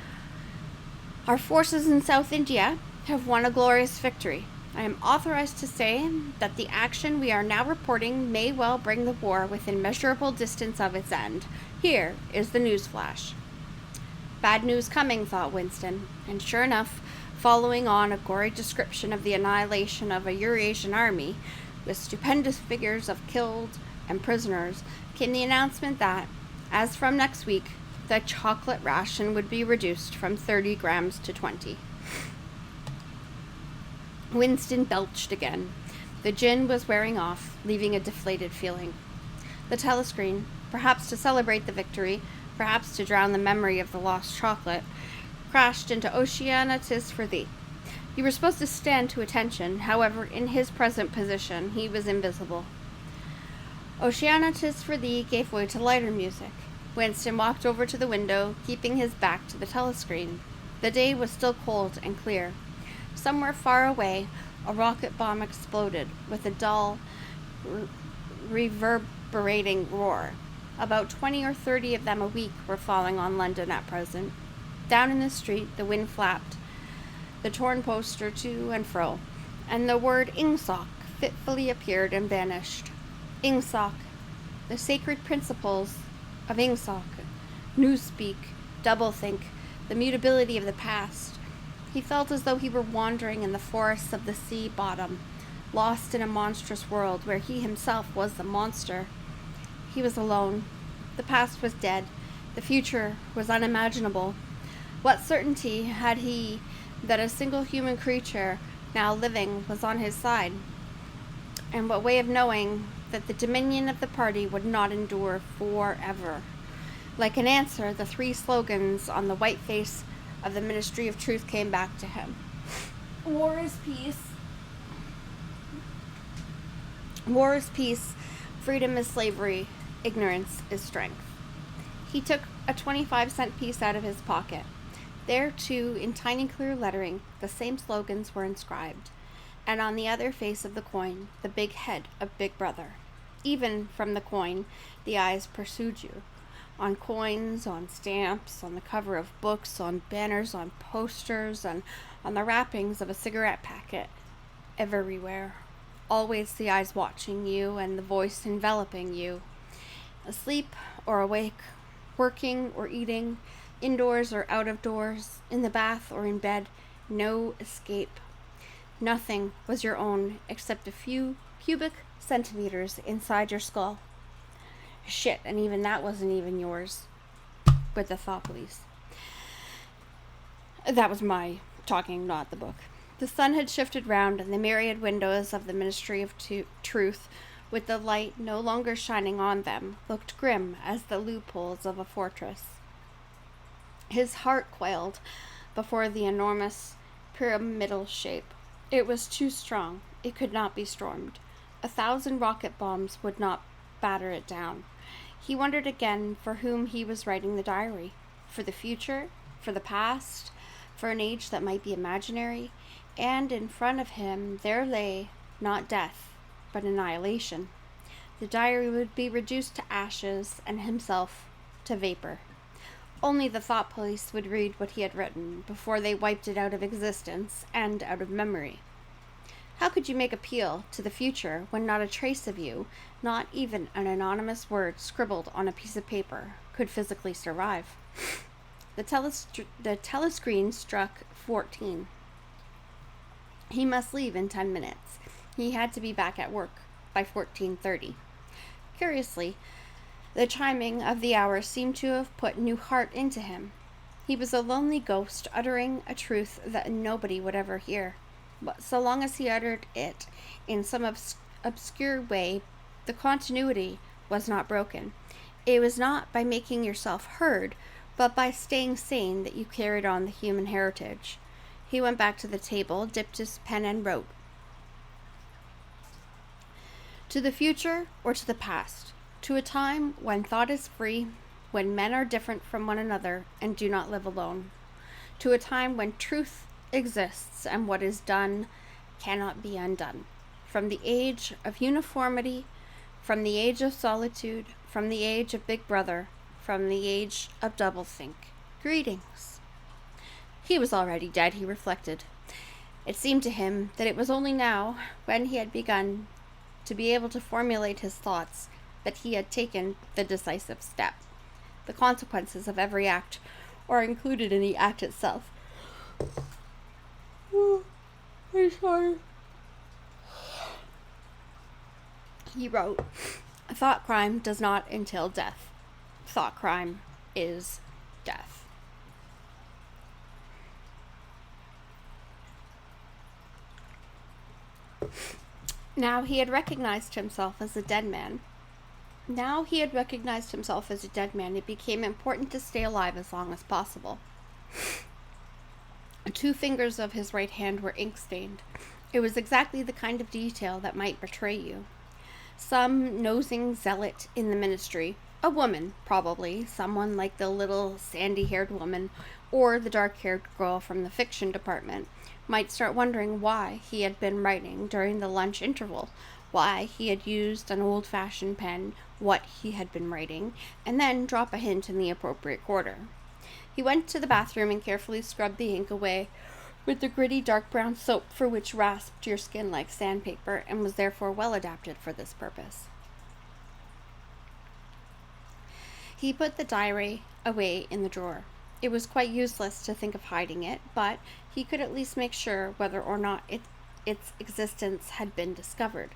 Our forces in South India have won a glorious victory. I am authorized to say that the action we are now reporting may well bring the war within measurable distance of its end. Here is the news flash." Bad news coming, thought Winston, and sure enough, following on a gory description of the annihilation of a Eurasian army, with stupendous figures of killed and prisoners, came the announcement that, as from next week, the chocolate ration would be reduced from 30 grams to 20. Winston belched again. The gin was wearing off, leaving a deflated feeling. The telescreen, perhaps to celebrate the victory, perhaps to drown the memory of the lost chocolate, crashed into "Oceana, 'tis for thee." You were supposed to stand to attention, however, in his present position, he was invisible. "Oceana, 'tis for thee" gave way to lighter music. Winston walked over to the window, keeping his back to the telescreen. The day was still cold and clear. Somewhere far away, a rocket bomb exploded with a dull, reverberating roar. About 20 or 30 of them a week were falling on London at present. Down in the street, the wind flapped the torn poster to and fro, and the word "Ingsoc" fitfully appeared and vanished. Ingsoc, the sacred principles of Ingsoc, newspeak, doublethink, the mutability of the past. He felt as though he were wandering in the forests of the sea bottom, lost in a monstrous world where he himself was the monster. He was alone. The past was dead. The future was unimaginable. What certainty had he that a single human creature now living was on his side? And what way of knowing that the dominion of the party would not endure forever? Like an answer, the 3 slogans on the white face of the Ministry of Truth came back to him. War is peace. War is peace. Freedom is slavery. Ignorance is strength. He took a 25-cent piece out of his pocket. There, too, in tiny clear lettering, the same slogans were inscribed. And on the other face of the coin, the big head of Big Brother. Even from the coin, the eyes pursued you. On coins, on stamps, on the cover of books, on banners, on posters, and on the wrappings of a cigarette packet. Everywhere. Always the eyes watching you and the voice enveloping you. Asleep or awake, working or eating, indoors or out of doors, in the bath or in bed, no escape. Nothing was your own except a few cubic centimeters inside your skull. Shit, and even that wasn't even yours. With the thought police. That was my talking, not the book. The sun had shifted round, and the myriad windows of the Ministry of Truth, with the light no longer shining on them, looked grim as the loopholes of a fortress. His heart quailed before the enormous pyramidal shape. It was too strong. It could not be stormed. 1,000 rocket bombs would not batter it down. He wondered again for whom he was writing the diary. For the future? For the past? For an age that might be imaginary? And in front of him there lay not death, but annihilation. The diary would be reduced to ashes and himself to vapor. Only the thought police would read what he had written before they wiped it out of existence and out of memory. How could you make appeal to the future when not a trace of you, not even an anonymous word scribbled on a piece of paper, could physically survive? The telescreen struck 14. He must leave in 10 minutes. He had to be back at work by 14:30. Curiously, the chiming of the hour seemed to have put new heart into him. He was a lonely ghost uttering a truth that nobody would ever hear. But so long as he uttered it in some obscure way, the continuity was not broken. It was not by making yourself heard, but by staying sane that you carried on the human heritage. He went back to the table, dipped his pen, and wrote. To the future or to the past, to a time when thought is free, when men are different from one another and do not live alone, to a time when truth exists and what is done cannot be undone. From the age of uniformity, from the age of solitude, from the age of Big Brother, from the age of doublethink, greetings. He was already dead, he reflected. It seemed to him that it was only now, when he had begun to be able to formulate his thoughts, that he had taken the decisive step. The consequences of every act are included in the act itself. I'm sorry. He wrote, thought crime does not entail death. Thought crime is death. Now he had recognized himself as a dead man. It became important to stay alive as long as possible. 2 fingers of his right hand were ink-stained. It was exactly the kind of detail that might betray you. Some nosing zealot in the ministry, a woman, probably, someone like the little sandy-haired woman or the dark-haired girl from the fiction department, might start wondering why he had been writing during the lunch interval, why he had used an old-fashioned pen, what he had been writing, and then drop a hint in the appropriate quarter. He went to the bathroom and carefully scrubbed the ink away with the gritty dark brown soap for which rasped your skin like sandpaper and was therefore well adapted for this purpose. He put the diary away in the drawer. It was quite useless to think of hiding it, but he could at least make sure whether or not its existence had been discovered.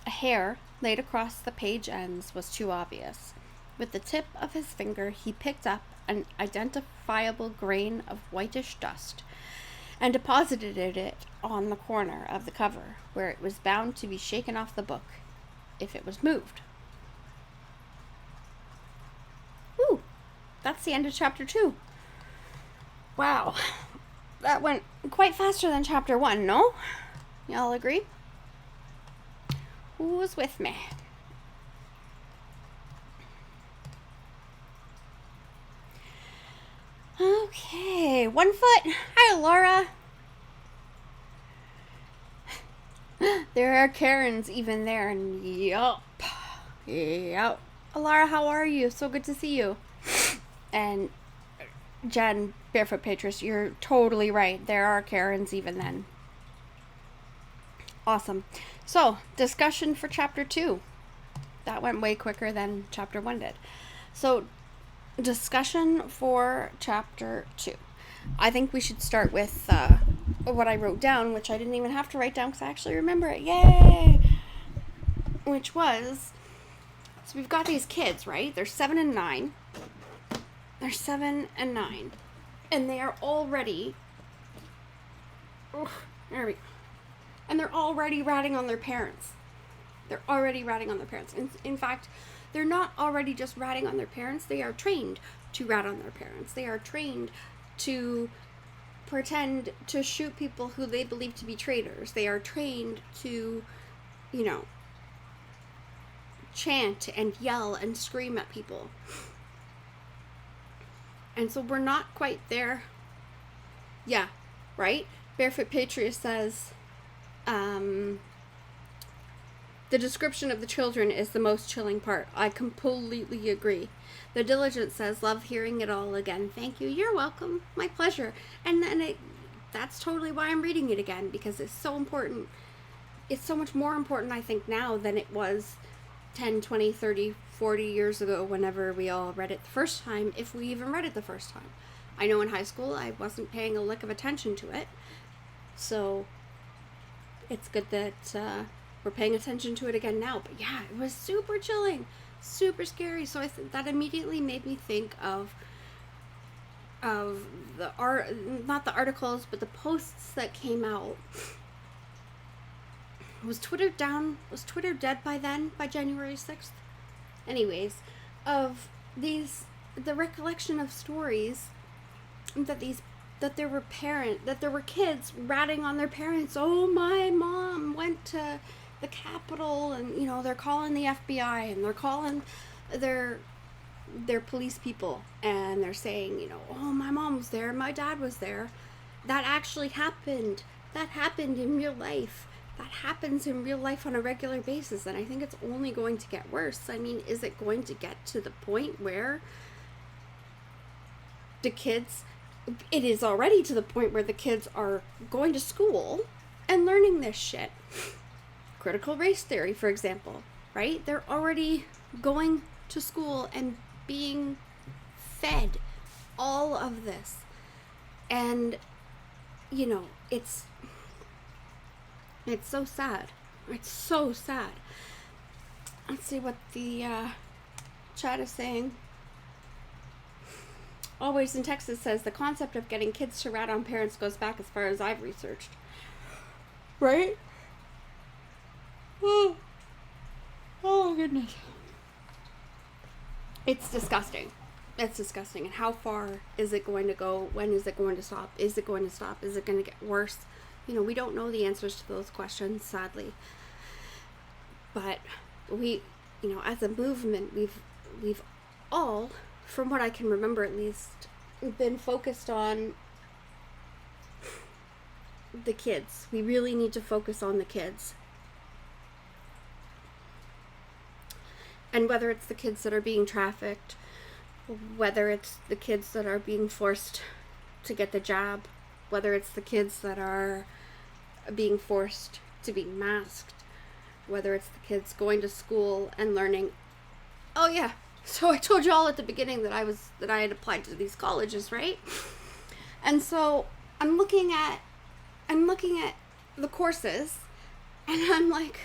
A hair laid across the page ends was too obvious. With the tip of his finger, he picked up an identifiable grain of whitish dust and deposited it on the corner of the cover, where it was bound to be shaken off the book if it was moved. Ooh, that's the end of chapter 2. Wow, that went quite faster than chapter 1, no? Y'all agree? Who's with me? Okay, 1 foot. Hi, Laura. There are Karens even there, and yup. Laura, how are you? So good to see you. And Jen, Barefoot Patriots, you're totally right. There are Karens even then. Awesome. So, discussion for chapter 2. That went way quicker than chapter 1 did. So, discussion for chapter 2. I think we should start with what I wrote down, which I didn't even have to write down because I actually remember it. Yay! Which was, so we've got these kids, right? They're 7 and 9. And they are already, and they're already ratting on their parents. In fact, they're not already just ratting on their parents. They are trained to rat on their parents. They are trained to pretend to shoot people who they believe to be traitors. They are trained to, chant and yell and scream at people. And so we're not quite there. Yeah, right? Barefoot Patriot says, The description of the children is the most chilling part. I completely agree. The Diligent says, love hearing it all again. Thank you. You're welcome. My pleasure. And that's totally why I'm reading it again, because it's so important. It's so much more important, I think, now than it was 10, 20, 30, 40 years ago whenever we all read it the first time, if we even read it the first time. I know in high school I wasn't paying a lick of attention to it, so it's good that we're paying attention to it again now. But yeah, it was super chilling, super scary. So that immediately made me think of the not the articles, but the posts that came out. Was Twitter down? Was Twitter dead by then? By January 6th? Anyways, of the recollection of stories that there were kids ratting on their parents. Oh, my mom went to the Capitol, and they're calling the FBI, and they're calling their police people, and they're saying, oh, my mom was there, my dad was there. That actually happened. That happened in real life. That happens in real life on a regular basis, and I think it's only going to get worse. I mean, is it going to get to the point where the kids... It is already to the point where the kids are going to school and learning this shit. Critical race theory, for example, right? They're already going to school and being fed all of this. And, it's so sad. It's so sad. Let's see what the chat is saying. Always in Texas says the concept of getting kids to rat on parents goes back as far as I've researched. Right? Oh goodness. It's disgusting. It's disgusting. And how far is it going to go? When is it going to stop? Is it going to stop? Is it going to get worse? We don't know the answers to those questions, sadly. But we, as a movement, we've all, from what I can remember at least, been focused on the kids. We really need to focus on the kids. And whether it's the kids that are being trafficked, whether it's the kids that are being forced to get the jab, whether it's the kids that are being forced to be masked, whether it's the kids going to school and learning. Oh yeah, so I told you all at the beginning that I had applied to these colleges, right? And so I'm looking at the courses, and I'm like,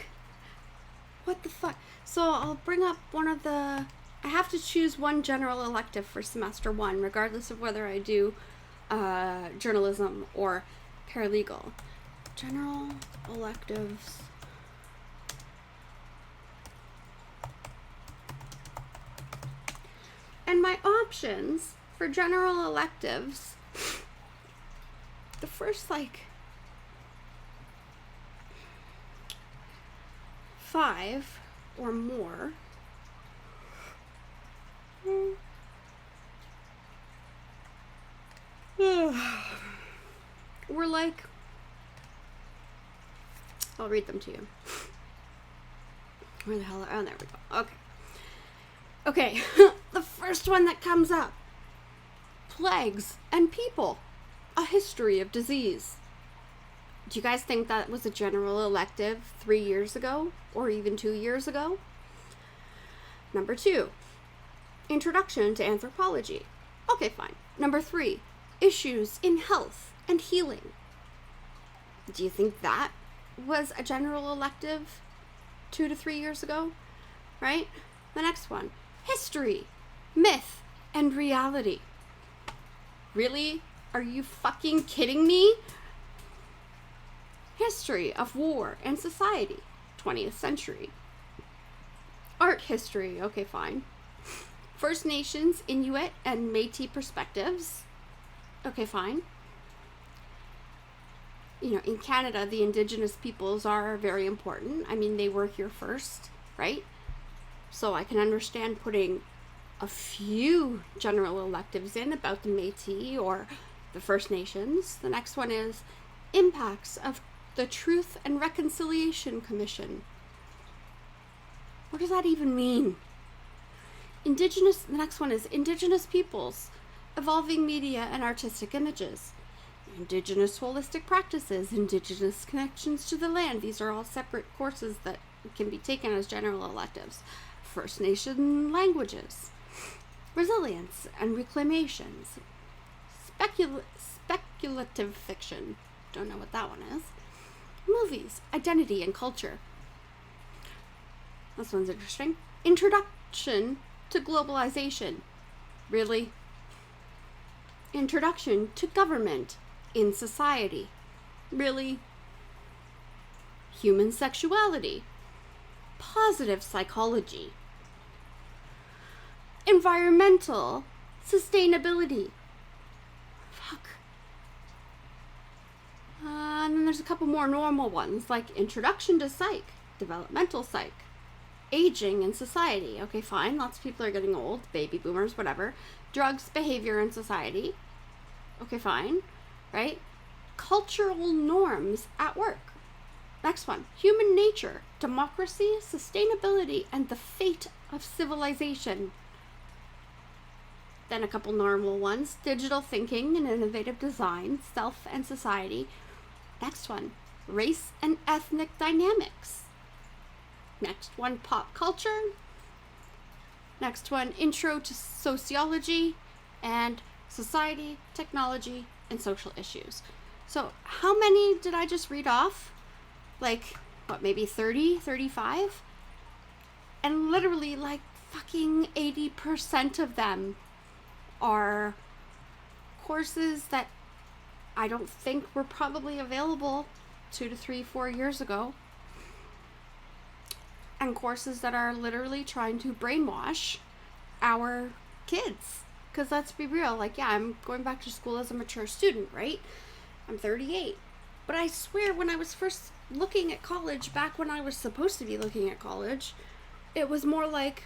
what the fuck? So I'll bring up I have to choose one general elective for semester 1, regardless of whether I do journalism or paralegal. General electives. And my options for general electives, the first 5 or more were I'll read them to you. Where the hell oh, there we go. Okay. The first one that comes up: plagues and people, a history of disease. Do you guys think that was a general elective 3 years ago or even 2 years ago? Number 2, introduction to anthropology. Okay, fine. Number 3, issues in health and healing. Do you think that was a general elective 2 to 3 years ago? Right? The next one, history, myth, and reality. Really? Are you fucking kidding me? History of war and society, 20th century. Art history, okay, fine. First Nations, Inuit, and Métis perspectives, okay, fine. In Canada, the Indigenous peoples are very important. I mean, they were here first, right? So I can understand putting a few general electives in about the Métis or the First Nations. The next one is impacts of the Truth and Reconciliation Commission. What does that even mean? The next one is Indigenous peoples, evolving media and artistic images. Indigenous holistic practices, Indigenous connections to the land. These are all separate courses that can be taken as general electives. First Nation languages. Resilience and reclamations. Speculative fiction. Don't know what that one is. Movies, identity and culture. This one's interesting. Introduction to globalization. Really? Introduction to government in society. Really? Human sexuality. Positive psychology. Environmental sustainability. Fuck. And then there's a couple more normal ones, like Introduction to Psych, Developmental Psych, Aging in Society. Okay, fine. Lots of people are getting old, baby boomers, whatever. Drugs, Behavior in Society. Okay, fine. Right? Cultural norms at work. Next one. Human nature, democracy, sustainability, and the fate of civilization. Then a couple normal ones. Digital thinking and innovative design, self and society. Next one. Race and ethnic dynamics. Next one. Pop culture. Next one. Intro to sociology and society, technology, and social issues. So how many did I just read off? Like, what, maybe 30, 35? And literally like fucking 80% of them are courses that I don't think were probably available 2 to 3, 4 years ago. And courses that are literally trying to brainwash our kids. Because let's be real, like, yeah, I'm going back to school as a mature student, right? I'm 38. But I swear when I was first looking at college, back when I was supposed to be looking at college, it was more like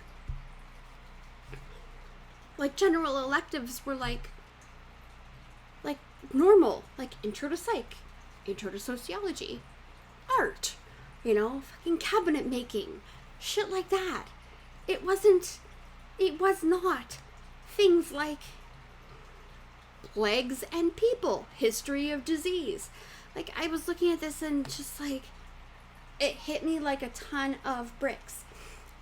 general electives were like normal, like intro to psych, intro to sociology, art, fucking cabinet making, shit like that. It was not things like plagues and people, history of disease. Like, I was looking at this and just like, it hit me like a ton of bricks.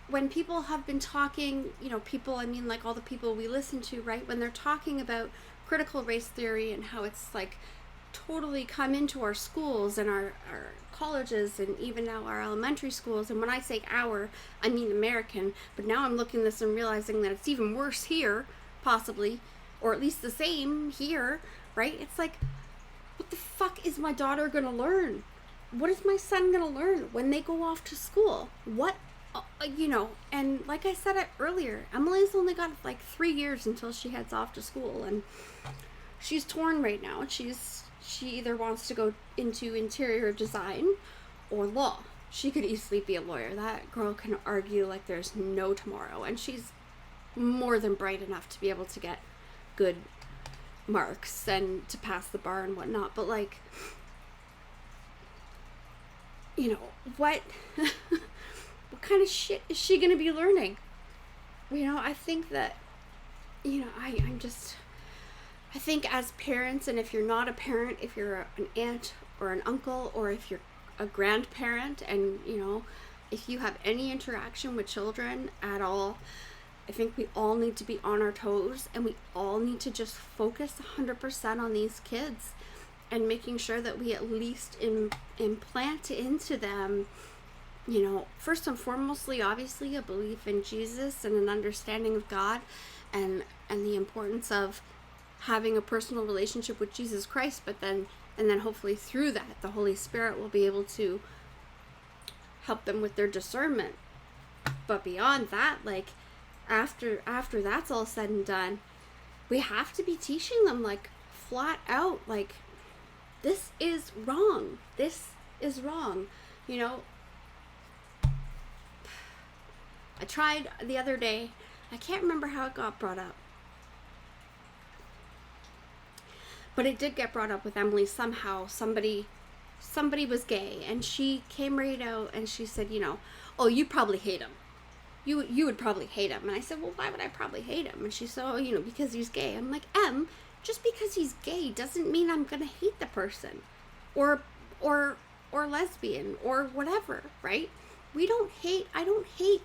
When people have been talking, people, I mean, like all the people we listen to, right? When they're talking about critical race theory and how it's like totally come into our schools and our colleges and even now our elementary schools. And when I say our, I mean American, but now I'm looking at this and realizing that it's even worse here, possibly, or at least the same here, right? It's like, what the fuck is my daughter gonna learn? What is my son gonna learn when they go off to school? What, and like I said earlier, Emily's only got like 3 years until she heads off to school, and she's torn right now. She either wants to go into interior design or law. She could easily be a lawyer. That girl can argue like there's no tomorrow, and she's more than bright enough to be able to get good marks and to pass the bar and whatnot. But like, what what kind of shit is she gonna be learning? I think that I think as parents, and if you're not a parent, if you're an aunt or an uncle, or if you're a grandparent, and if you have any interaction with children at all, I think we all need to be on our toes, and we all need to just focus 100% on these kids and making sure that we at least implant into them, first and foremostly, obviously, a belief in Jesus and an understanding of God, and the importance of having a personal relationship with Jesus Christ, and then hopefully through that, the Holy Spirit will be able to help them with their discernment. But beyond that, like, after that's all said and done, we have to be teaching them, like, flat out, like, this is wrong. This is wrong. I tried the other day, I can't remember how it got brought up, but it did get brought up with Emily somehow. Somebody was gay, and she came right out and she said, oh, you probably hate him. you would probably hate him. And I said, well, why would I probably hate him? And she said, oh, because he's gay. I'm like, just because he's gay doesn't mean I'm gonna hate the person, or lesbian, or whatever, right? I don't hate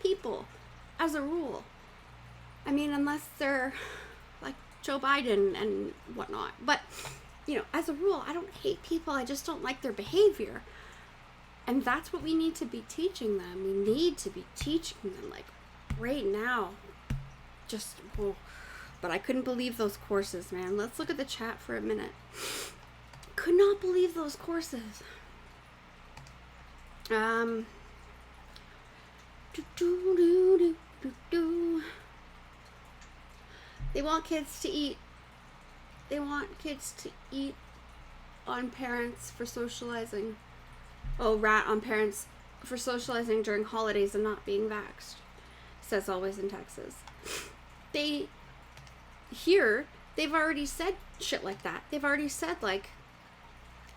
people as a rule. I mean, unless they're like Joe Biden and whatnot. But, as a rule, I don't hate people. I just don't like their behavior. And that's what we need to be teaching them. We need to be teaching them, like, right now. Just, but I couldn't believe those courses, man. Let's look at the chat for a minute. Could not believe those courses. They want kids to eat. They want kids to eat on parents for socializing. Oh, rat on parents for socializing during holidays and not being vaxxed. Says Always in Texas. They've already said shit like that. They've already said, like,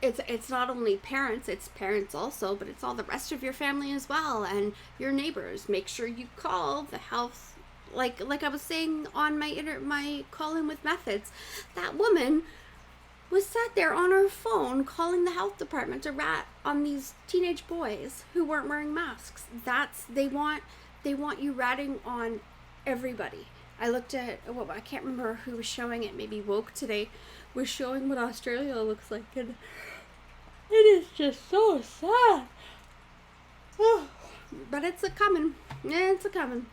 it's not only parents, it's parents also, but it's all the rest of your family as well, and your neighbors. Make sure you call the health, like I was saying on my call-in with methods. That woman was sat there on her phone calling the health department to rat on these teenage boys who weren't wearing masks. They want you ratting on everybody. I looked at, I can't remember who was showing it, maybe Woke Today was showing what Australia looks like, and it is just so sad. Oh, but it's a-coming. Yeah, it's a-coming.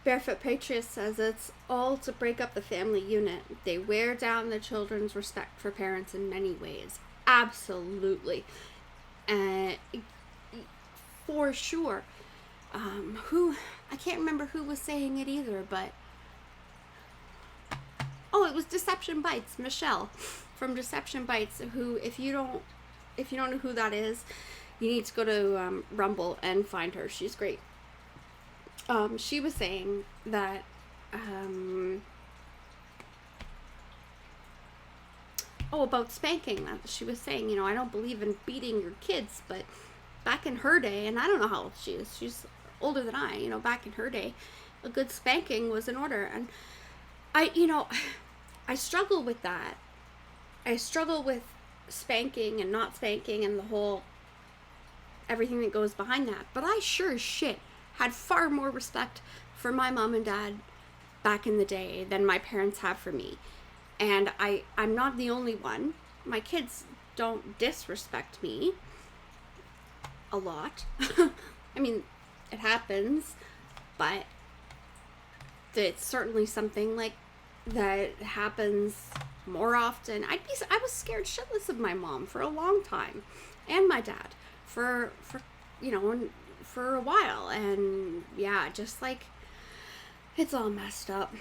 Barefoot Patriot says it's all to break up the family unit. They wear down the children's respect for parents in many ways. Absolutely. For sure. I can't remember who was saying it either, but it was Deception Bites, Michelle from Deception Bites, who, if you don't know who that is, you need to go to Rumble and find her. She's great. She was saying that about spanking. That she was saying, I don't believe in beating your kids, but back in her day, and I don't know how old she is, she's older than I, back in her day, a good spanking was in order. And I struggle with that. I struggle with spanking and not spanking and the whole everything that goes behind that. But I sure as shit had far more respect for my mom and dad back in the day than my parents have for me. And I'm not the only one. My kids don't disrespect me a lot. I mean, it happens, but it's certainly something like that happens more often. I was scared shitless of my mom for a long time, and my dad for a while, and yeah, just like, it's all messed up.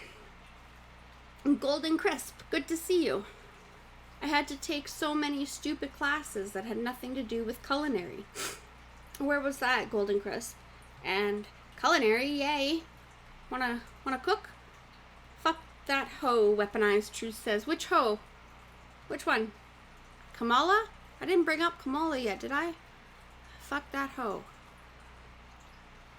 Golden Crisp, good to see you. I had to take so many stupid classes that had nothing to do with culinary. Where was that, Golden Crisp? And culinary, yay. Wanna cook? Fuck that hoe, Weaponized Truth says. Which hoe? Which one? Kamala? I didn't bring up Kamala yet, did I? Fuck that hoe.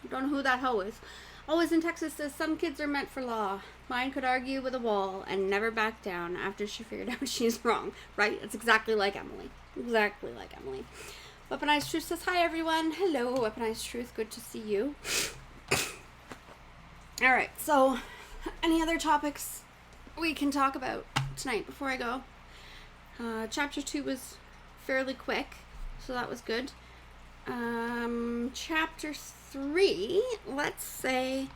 Don't know who that hoe is. Always in Texas says some kids are meant for law. Mine could argue with a wall and never back down after she figured out she's wrong. Right? It's exactly like Emily. Exactly like Emily. Weaponized Truth says, hi everyone. Hello, Weaponized Truth. Good to see you. Alright, so any other topics we can talk about tonight before I go? Chapter 2 was fairly quick, so that was good. Chapter 3, let's say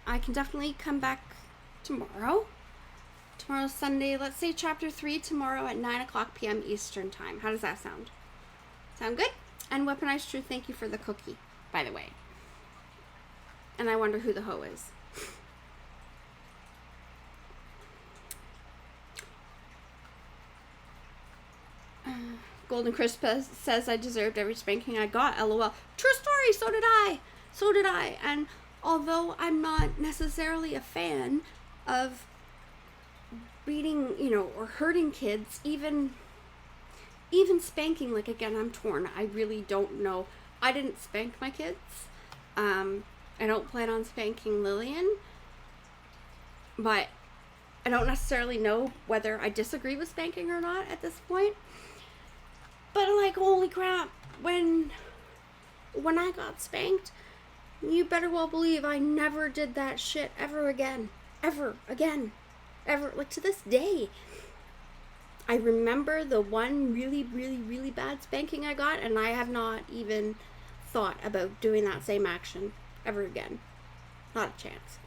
I can definitely come back tomorrow. Tomorrow's Sunday. Let's say chapter 3 tomorrow at 9:00 p.m. Eastern time. How does that sound? Sound good? And Weaponized Truth, thank you for the cookie, by the way. And I wonder who the hoe is. Golden Crisp says I deserved every spanking I got, lol. True story, so did I. So did I. And although I'm not necessarily a fan of beating, or hurting kids, even spanking, like, again, I'm torn. I really don't know I didn't spank my kids. I don't plan on spanking Lillian, but I don't necessarily know whether I disagree with spanking or not at this point. But like, holy crap, when I got spanked, you better well believe I never did that shit ever again. Ever again. Ever. Like, to this day. I remember the one really, really, really bad spanking I got, and I have not even thought about doing that same action ever again. Not a chance.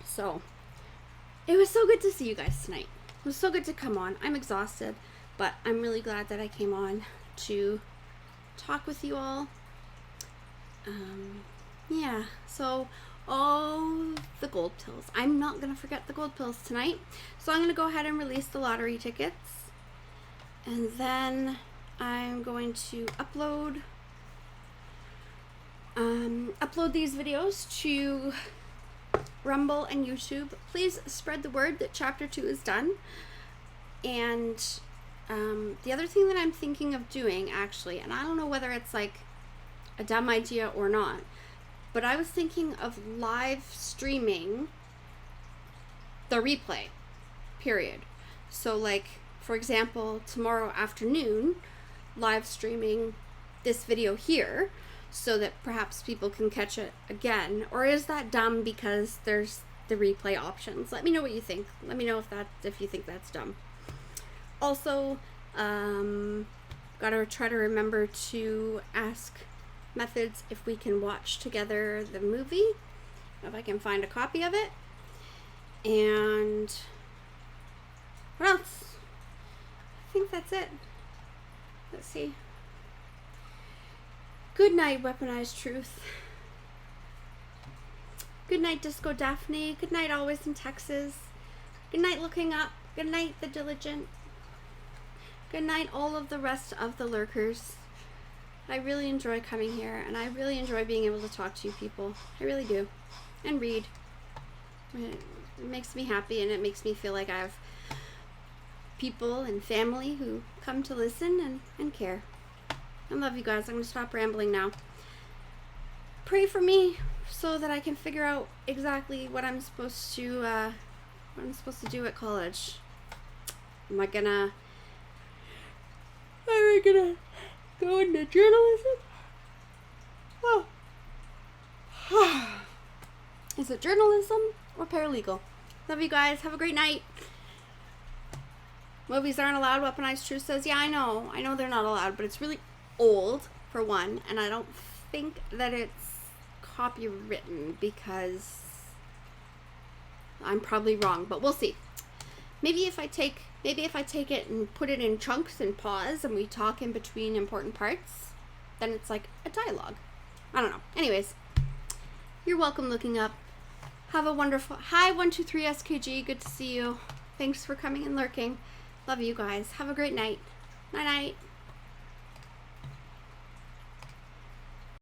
So, it was so good to see you guys tonight. It was so good to come on. I'm exhausted, but I'm really glad that I came on to talk with you all. Yeah, so all the gold pills. I'm not going to forget the gold pills tonight. So I'm going to go ahead and release the lottery tickets. And then I'm going to upload these videos to Rumble and YouTube. Please spread the word that chapter 2 is done. And the other thing that I'm thinking of doing, actually, and I don't know whether it's like a dumb idea or not, but I was thinking of live streaming the replay, period. So like, for example, tomorrow afternoon, live streaming this video here so that perhaps people can catch it again. Or is that dumb because there's the replay options? Let me know what you think. Let me know if you think that's dumb. Also, gotta try to remember to ask Methods if we can watch together the movie, if I can find a copy of it. And what else? I think that's it. Let's see. Good night, Weaponized Truth. Good night, Disco Daphne. Good night, Always in Texas. Good night, Looking Up. Good night, The Diligent. Good night, all of the rest of the lurkers. I really enjoy coming here, and I really enjoy being able to talk to you people. I really do. And read. It makes me happy, and it makes me feel like I have people and family who come to listen and care. I love you guys. I'm going to stop rambling now. Pray for me so that I can figure out exactly what I'm supposed to do at college. Am I gonna go into journalism? Oh. Is it journalism or paralegal? Love you guys. Have a great night. Movies aren't allowed. Weaponized Truth says, yeah, I know they're not allowed, but it's really old, for one, and I don't think that it's copywritten because I'm probably wrong, but we'll see. Maybe if I take it and put it in chunks and pause and we talk in between important parts, then it's like a dialogue. I don't know. Anyways, you're welcome, Looking Up. Have a wonderful... Hi, 123SKG. Good to see you. Thanks for coming and lurking. Love you guys. Have a great night. Night-night.